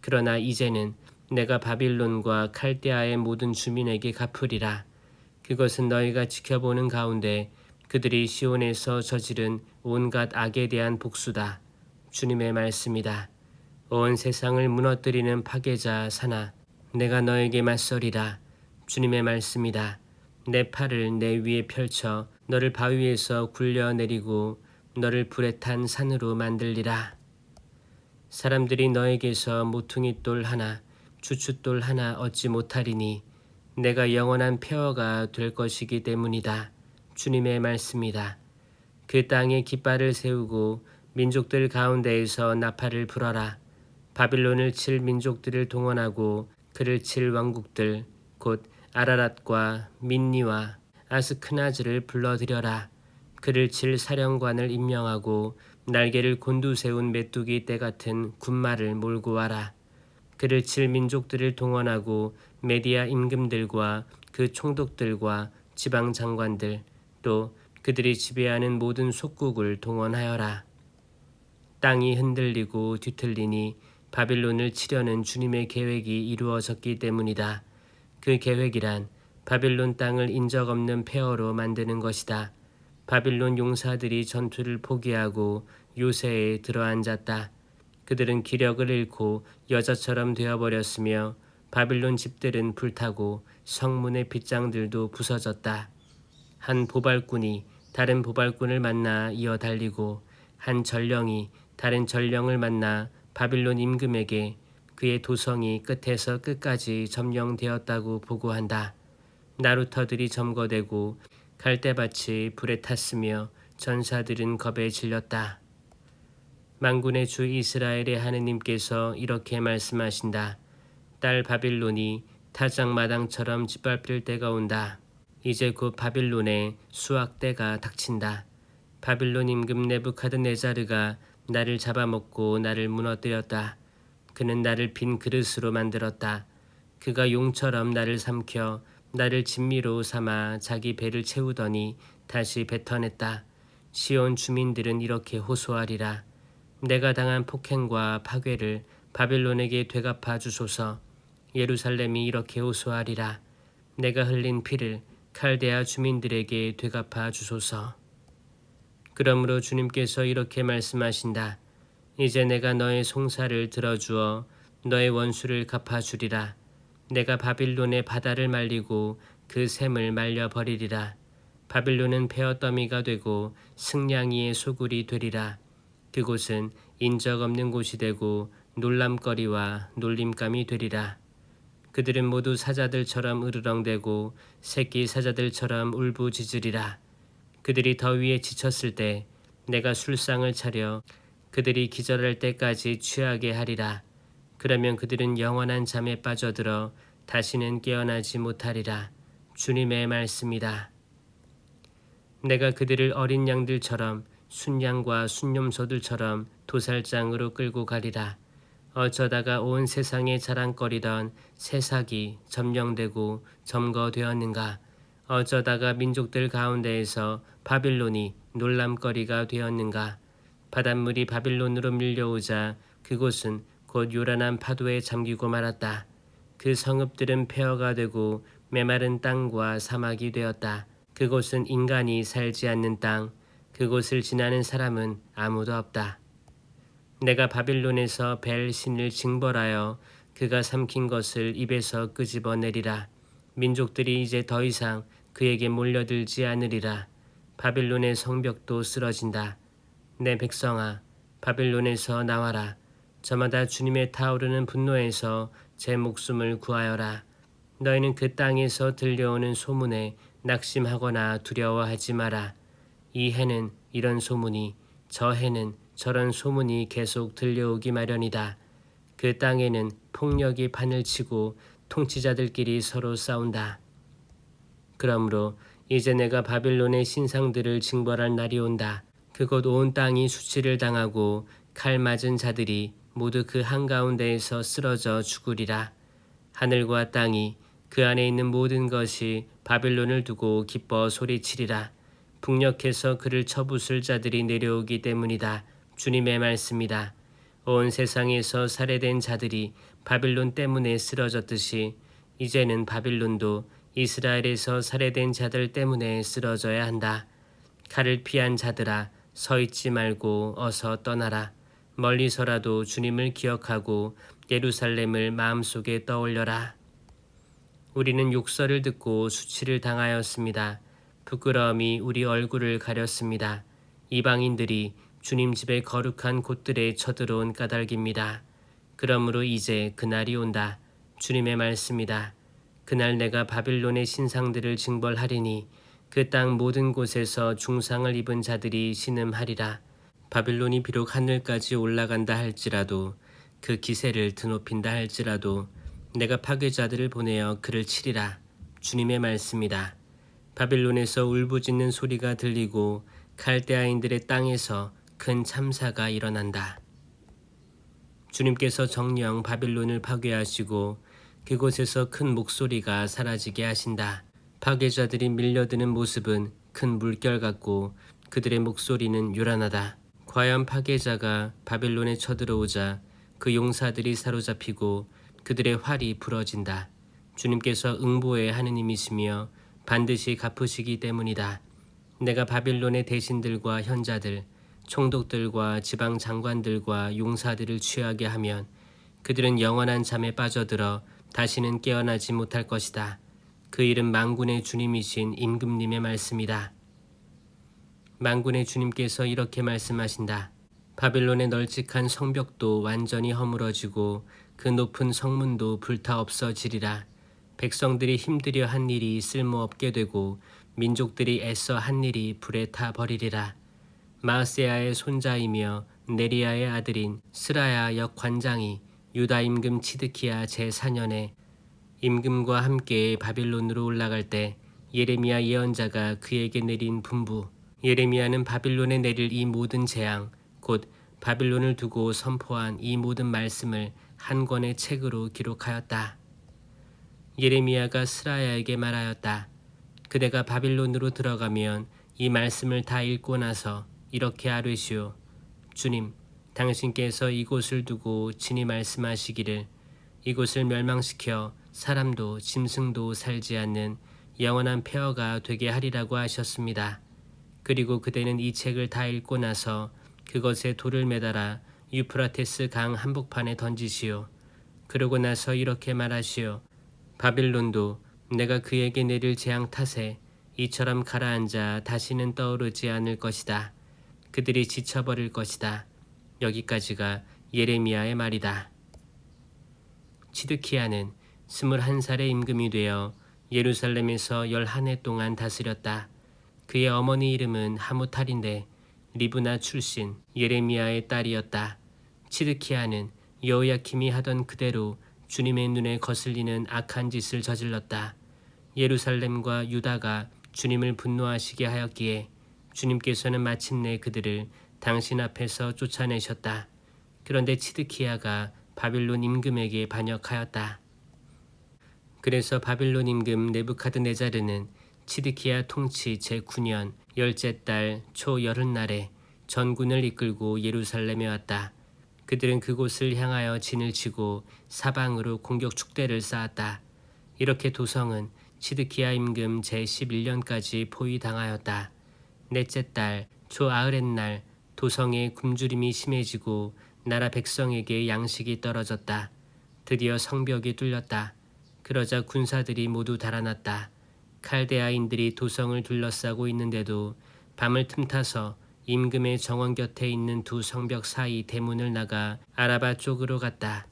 그러나 이제는 내가 바빌론과 칼데아의 모든 주민에게 갚으리라. 그것은 너희가 지켜보는 가운데 그들이 시온에서 저지른 온갖 악에 대한 복수다. 주님의 말씀이다. 온 세상을 무너뜨리는 파괴자 사나 내가 너에게 맞서리라. 주님의 말씀이다. 내 팔을 내 위에 펼쳐 너를 바위에서 굴려내리고 너를 불에 탄 산으로 만들리라. 사람들이 너에게서 모퉁이 돌 하나 주춧돌 하나 얻지 못하리니 내가 영원한 폐허가 될 것이기 때문이다. 주님의 말씀이다. 그 땅에 깃발을 세우고 민족들 가운데에서 나팔을 불어라. 바빌론을 칠 민족들을 동원하고 그를 칠 왕국들 곧 아라랏과 민니와 아스크나즈를 불러들여라. 그를 칠 사령관을 임명하고 날개를 곤두세운 메뚜기 떼 같은 군마를 몰고 와라. 그를 칠 민족들을 동원하고 메디아 임금들과 그 총독들과 지방 장관들 또 그들이 지배하는 모든 속국을 동원하여라. 땅이 흔들리고 뒤틀리니 바빌론을 치려는 주님의 계획이 이루어졌기 때문이다. 그 계획이란 바빌론 땅을 인적 없는 폐허로 만드는 것이다. 바빌론 용사들이 전투를 포기하고 요새에 들어앉았다. 그들은 기력을 잃고 여자처럼 되어버렸으며 바빌론 집들은 불타고 성문의 빗장들도 부서졌다. 한 보발꾼이 다른 보발꾼을 만나 이어 달리고 한 전령이 다른 전령을 만나 바빌론 임금에게 그의 도성이 끝에서 끝까지 점령되었다고 보고한다. 나루터들이 점거되고 갈대밭이 불에 탔으며 전사들은 겁에 질렸다. 만군의 주 이스라엘의 하느님께서 이렇게 말씀하신다. 딸 바빌론이 타작마당처럼 짓밟힐 때가 온다. 이제 곧 바빌론의 수확 때가 닥친다. 바빌론 임금 네부카드네자르가 나를 잡아먹고 나를 무너뜨렸다. 그는 나를 빈 그릇으로 만들었다. 그가 용처럼 나를 삼켜 나를 진미로 삼아 자기 배를 채우더니 다시 뱉어냈다. 시온 주민들은 이렇게 호소하리라. 내가 당한 폭행과 파괴를 바빌론에게 되갚아 주소서. 예루살렘이 이렇게 호소하리라. 내가 흘린 피를 칼데아 주민들에게 되갚아 주소서. 그러므로 주님께서 이렇게 말씀하신다. 이제 내가 너의 송사를 들어주어 너의 원수를 갚아주리라. 내가 바빌론의 바다를 말리고 그 샘을 말려버리리라. 바빌론은 베어더미가 되고 승냥이의 소굴이 되리라. 그곳은 인적 없는 곳이 되고 놀람거리와 놀림감이 되리라. 그들은 모두 사자들처럼 으르렁대고 새끼 사자들처럼 울부짖으리라. 그들이 더위에 지쳤을 때 내가 술상을 차려 그들이 기절할 때까지 취하게 하리라. 그러면 그들은 영원한 잠에 빠져들어 다시는 깨어나지 못하리라. 주님의 말씀이다. 내가 그들을 어린 양들처럼 순양과 순념소들처럼 도살장으로 끌고 가리라. 어쩌다가 온 세상에 자랑거리던 새삭이 점령되고 점거되었는가. 어쩌다가 민족들 가운데에서 바빌론이 놀람거리가 되었는가. 바닷물이 바빌론으로 밀려오자 그곳은 곧 요란한 파도에 잠기고 말았다. 그 성읍들은 폐허가 되고 메마른 땅과 사막이 되었다. 그곳은 인간이 살지 않는 땅, 그곳을 지나는 사람은 아무도 없다. 내가 바빌론에서 벨 신을 징벌하여 그가 삼킨 것을 입에서 끄집어내리라. 민족들이 이제 더 이상 그에게 몰려들지 않으리라. 바빌론의 성벽도 쓰러진다. 내 백성아, 바빌론에서 나와라. 저마다 주님의 타오르는 분노에서 제 목숨을 구하여라. 너희는 그 땅에서 들려오는 소문에 낙심하거나 두려워하지 마라. 이 해는 이런 소문이, 저 해는 저런 소문이 계속 들려오기 마련이다. 그 땅에는 폭력이 판을 치고 통치자들끼리 서로 싸운다. 그러므로 이제 내가 바빌론의 신상들을 징벌할 날이 온다. 그곳 온 땅이 수치를 당하고 칼 맞은 자들이 모두 그 한가운데에서 쓰러져 죽으리라. 하늘과 땅이 그 안에 있는 모든 것이 바빌론을 두고 기뻐 소리치리라. 북녘에서 그를 쳐부술 자들이 내려오기 때문이다. 주님의 말씀이다. 온 세상에서 살해된 자들이 바빌론 때문에 쓰러졌듯이 이제는 바빌론도 이스라엘에서 살해된 자들 때문에 쓰러져야 한다. 칼을 피한 자들아, 서 있지 말고 어서 떠나라. 멀리서라도 주님을 기억하고 예루살렘을 마음속에 떠올려라. 우리는 욕설을 듣고 수치를 당하였습니다. 부끄러움이 우리 얼굴을 가렸습니다. 이방인들이 주님 집의 거룩한 곳들에 쳐들어온 까닭입니다. 그러므로 이제 그날이 온다. 주님의 말씀이다. 그날 내가 바빌론의 신상들을 징벌하리니 그 땅 모든 곳에서 중상을 입은 자들이 신음하리라. 바빌론이 비록 하늘까지 올라간다 할지라도 그 기세를 드높인다 할지라도 내가 파괴자들을 보내어 그를 치리라. 주님의 말씀이다. 바빌론에서 울부짖는 소리가 들리고 갈대아인들의 땅에서 큰 참사가 일어난다. 주님께서 정령 바빌론을 파괴하시고 그곳에서 큰 목소리가 사라지게 하신다. 파괴자들이 밀려드는 모습은 큰 물결 같고 그들의 목소리는 요란하다. 과연 파괴자가 바빌론에 쳐들어오자 그 용사들이 사로잡히고 그들의 활이 부러진다. 주님께서 응보의 하느님이시며 반드시 갚으시기 때문이다. 내가 바빌론의 대신들과 현자들, 총독들과 지방 장관들과 용사들을 취하게 하면 그들은 영원한 잠에 빠져들어 다시는 깨어나지 못할 것이다. 그 이름 만군의 주님이신 임금님의 말씀이다. 만군의 주님께서 이렇게 말씀하신다. 바빌론의 널찍한 성벽도 완전히 허물어지고 그 높은 성문도 불타 없어지리라. 백성들이 힘들여 한 일이 쓸모없게 되고 민족들이 애써 한 일이 불에 타 버리리라. 마으세야의 손자이며 네리야의 아들인 스라야 역관장이 유다 임금 치드키야 제4년에 임금과 함께 바빌론으로 올라갈 때 예레미야 예언자가 그에게 내린 분부. 예레미야는 바빌론에 내릴 이 모든 재앙 곧 바빌론을 두고 선포한 이 모든 말씀을 한 권의 책으로 기록하였다. 예레미야가 스라야에게 말하였다. 그대가 바빌론으로 들어가면 이 말씀을 다 읽고 나서 이렇게 아뢰시오. 주님, 당신께서 이곳을 두고 친히 말씀하시기를 이곳을 멸망시켜 사람도 짐승도 살지 않는 영원한 폐허가 되게 하리라고 하셨습니다. 그리고 그대는 이 책을 다 읽고 나서 그것에 돌을 매달아 유프라테스 강 한복판에 던지시오. 그러고 나서 이렇게 말하시오. 바빌론도 내가 그에게 내릴 재앙 탓에 이처럼 가라앉아 다시는 떠오르지 않을 것이다. 그들이 지쳐버릴 것이다. 여기까지가 예레미야의 말이다. 치드키야는 21살의 임금이 되어 예루살렘에서 11해 동안 다스렸다. 그의 어머니 이름은 하무탈인데 리브나 출신 예레미야의 딸이었다. 치드키야는 여호야킴이 하던 그대로 주님의 눈에 거슬리는 악한 짓을 저질렀다. 예루살렘과 유다가 주님을 분노하시게 하였기에 주님께서는 마침내 그들을 당신 앞에서 쫓아내셨다. 그런데 치드키야가 바빌론 임금에게 반역하였다. 그래서 바빌론 임금 네부카드네자르는 치드키야 통치 제9년 10째 달 초 여름날에 전군을 이끌고 예루살렘에 왔다. 그들은 그곳을 향하여 진을 치고 사방으로 공격 축대를 쌓았다. 이렇게 도성은 치드키야 임금 제11년까지 포위당하였다. 넷째 달 초 아흐렛날 도성의 굶주림이 심해지고 나라 백성에게 양식이 떨어졌다. 드디어 성벽이 뚫렸다. 그러자 군사들이 모두 달아났다. 칼데아인들이 도성을 둘러싸고 있는데도 밤을 틈타서 임금의 정원 곁에 있는 두 성벽 사이 대문을 나가 아라바 쪽으로 갔다.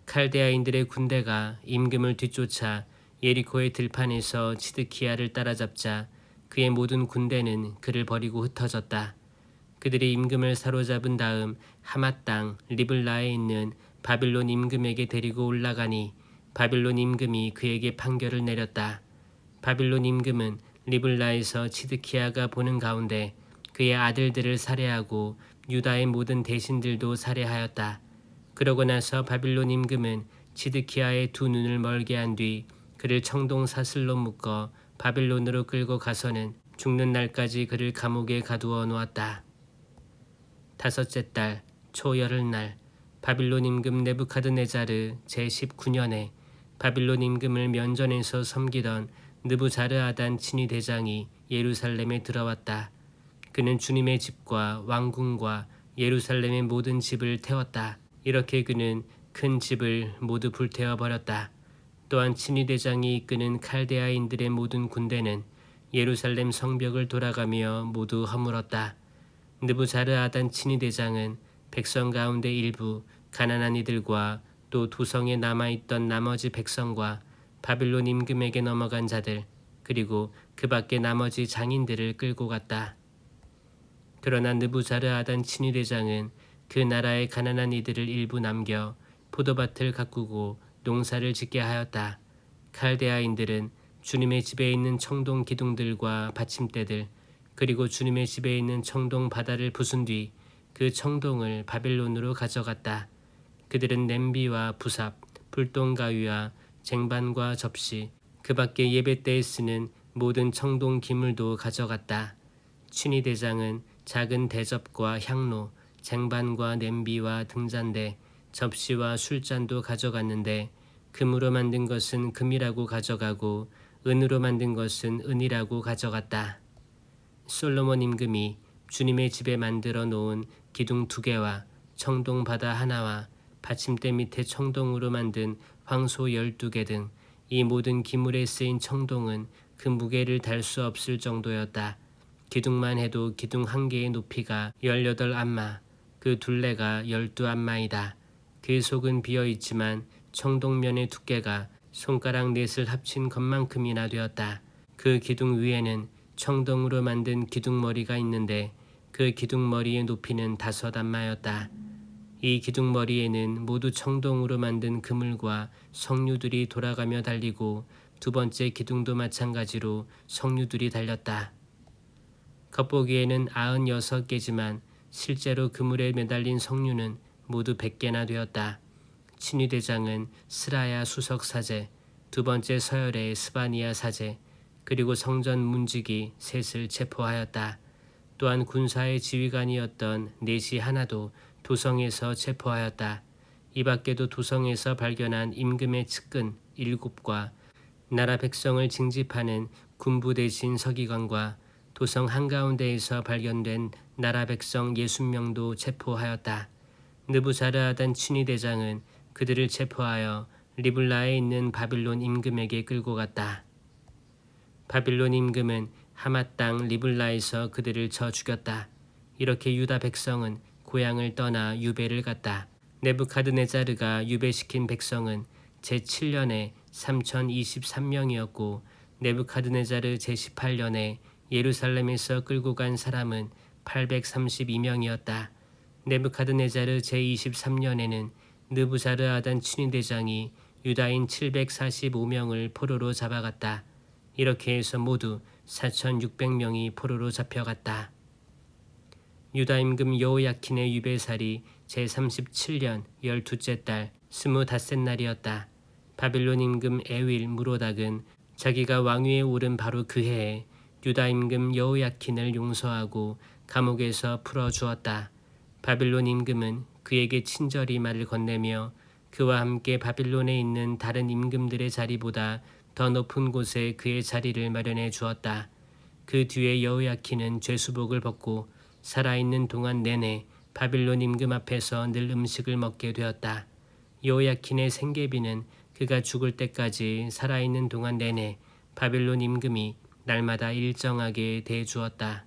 칼데아인들의 군대가 임금을 뒤쫓아 예리코의 들판에서 치드키야를 따라잡자 그의 모든 군대는 그를 버리고 흩어졌다. 그들이 임금을 사로잡은 다음 하맛 땅 리블라에 있는 바빌론 임금에게 데리고 올라가니 바빌론 임금이 그에게 판결을 내렸다. 바빌론 임금은 리블라에서 치드키야가 보는 가운데 그의 아들들을 살해하고 유다의 모든 대신들도 살해하였다. 그러고 나서 바빌론 임금은 치드키야의 두 눈을 멀게 한 뒤 그를 청동 사슬로 묶어 바빌론으로 끌고 가서는 죽는 날까지 그를 감옥에 가두어 놓았다. 다섯째 달 초여름날 바빌론 임금 네부카드네자르 제19년에 바빌론 임금을 면전에서 섬기던 느부자르아단 친위 대장이 예루살렘에 들어왔다. 그는 주님의 집과 왕궁과 예루살렘의 모든 집을 태웠다. 이렇게 그는 큰 집을 모두 불태워 버렸다. 또한 친위 대장이 이끄는 칼데아인들의 모든 군대는 예루살렘 성벽을 돌아가며 모두 허물었다. 느부자르아단 친위 대장은 백성 가운데 일부 가난한 이들과 또 도성에 남아있던 나머지 백성과 바빌론 임금에게 넘어간 자들 그리고 그 밖의 나머지 장인들을 끌고 갔다. 그러나 느부자르아단 친위 대장은 그 나라의 가난한 이들을 일부 남겨 포도밭을 가꾸고 농사를 짓게 하였다. 칼데아인들은 주님의 집에 있는 청동 기둥들과 받침대들 그리고 주님의 집에 있는 청동 바다를 부순 뒤 그 청동을 바빌론으로 가져갔다. 그들은 냄비와 부삽, 불똥가위와 쟁반과 접시, 그 밖에 예배 때에 쓰는 모든 청동 기물도 가져갔다. 친위 대장은 작은 대접과 향로, 쟁반과 냄비와 등잔대, 접시와 술잔도 가져갔는데 금으로 만든 것은 금이라고 가져가고 은으로 만든 것은 은이라고 가져갔다. 솔로몬 임금이 주님의 집에 만들어 놓은 기둥 2개와 청동 바다 하나와 받침대 밑에 청동으로 만든 황소 12개 등 이 모든 기물에 쓰인 청동은 그 무게를 달 수 없을 정도였다. 기둥만 해도 기둥 한 개의 높이가 18안마, 그 둘레가 12안마이다. 그 속은 비어있지만 청동면의 두께가 손가락 넷을 합친 것만큼이나 되었다. 그 기둥 위에는 청동으로 만든 기둥머리가 있는데 그 기둥머리의 높이는 5안마였다. 이 기둥머리에는 모두 청동으로 만든 그물과 석류들이 돌아가며 달리고 두 번째 기둥도 마찬가지로 석류들이 달렸다. 겉보기에는 96개지만 실제로 그물에 매달린 석류는 모두 100개나 되었다. 친위대장은 스라야 수석사제, 두 번째 서열의 스바니아 사제, 그리고 성전 문지기 셋을 체포하였다. 또한 군사의 지휘관이었던 넷이 하나도 도성에서 체포하였다. 이 밖에도 도성에서 발견한 임금의 측근 7과 나라 백성을 징집하는 군부 대신 서기관과 도성 한가운데에서 발견된 나라 백성 60명도 체포하였다. 느부자르하단 친위대장은 그들을 체포하여 리블라에 있는 바빌론 임금에게 끌고 갔다. 바빌론 임금은 하맛 땅 리블라에서 그들을 쳐 죽였다. 이렇게 유다 백성은 고향을 떠나 유배를 갔다. 네부카드네자르가 유배시킨 백성은 제7년에 3023명이었고 네부카드네자르 제18년에 예루살렘에서 끌고 간 사람은 832명이었다. 네부카드네자르 제23년에는 느부자르하단 친위대장이 유다인 745명을 포로로 잡아갔다. 이렇게 해서 모두 4600명이 포로로 잡혀갔다. 유다 임금 여호야킨의 유배살이 제37년 12째 달 25셋날이었다. 바빌론 임금 에윌 무로닥은 자기가 왕위에 오른 바로 그 해에 유다 임금 여호야킨을 용서하고 감옥에서 풀어주었다. 바빌론 임금은 그에게 친절히 말을 건네며 그와 함께 바빌론에 있는 다른 임금들의 자리보다 더 높은 곳에 그의 자리를 마련해 주었다. 그 뒤에 여호야킨은 죄수복을 벗고 살아있는 동안 내내 바빌론 임금 앞에서 늘 음식을 먹게 되었다. 여호야킨의 생계비는 그가 죽을 때까지 살아있는 동안 내내 바빌론 임금이 날마다 일정하게 대주었다.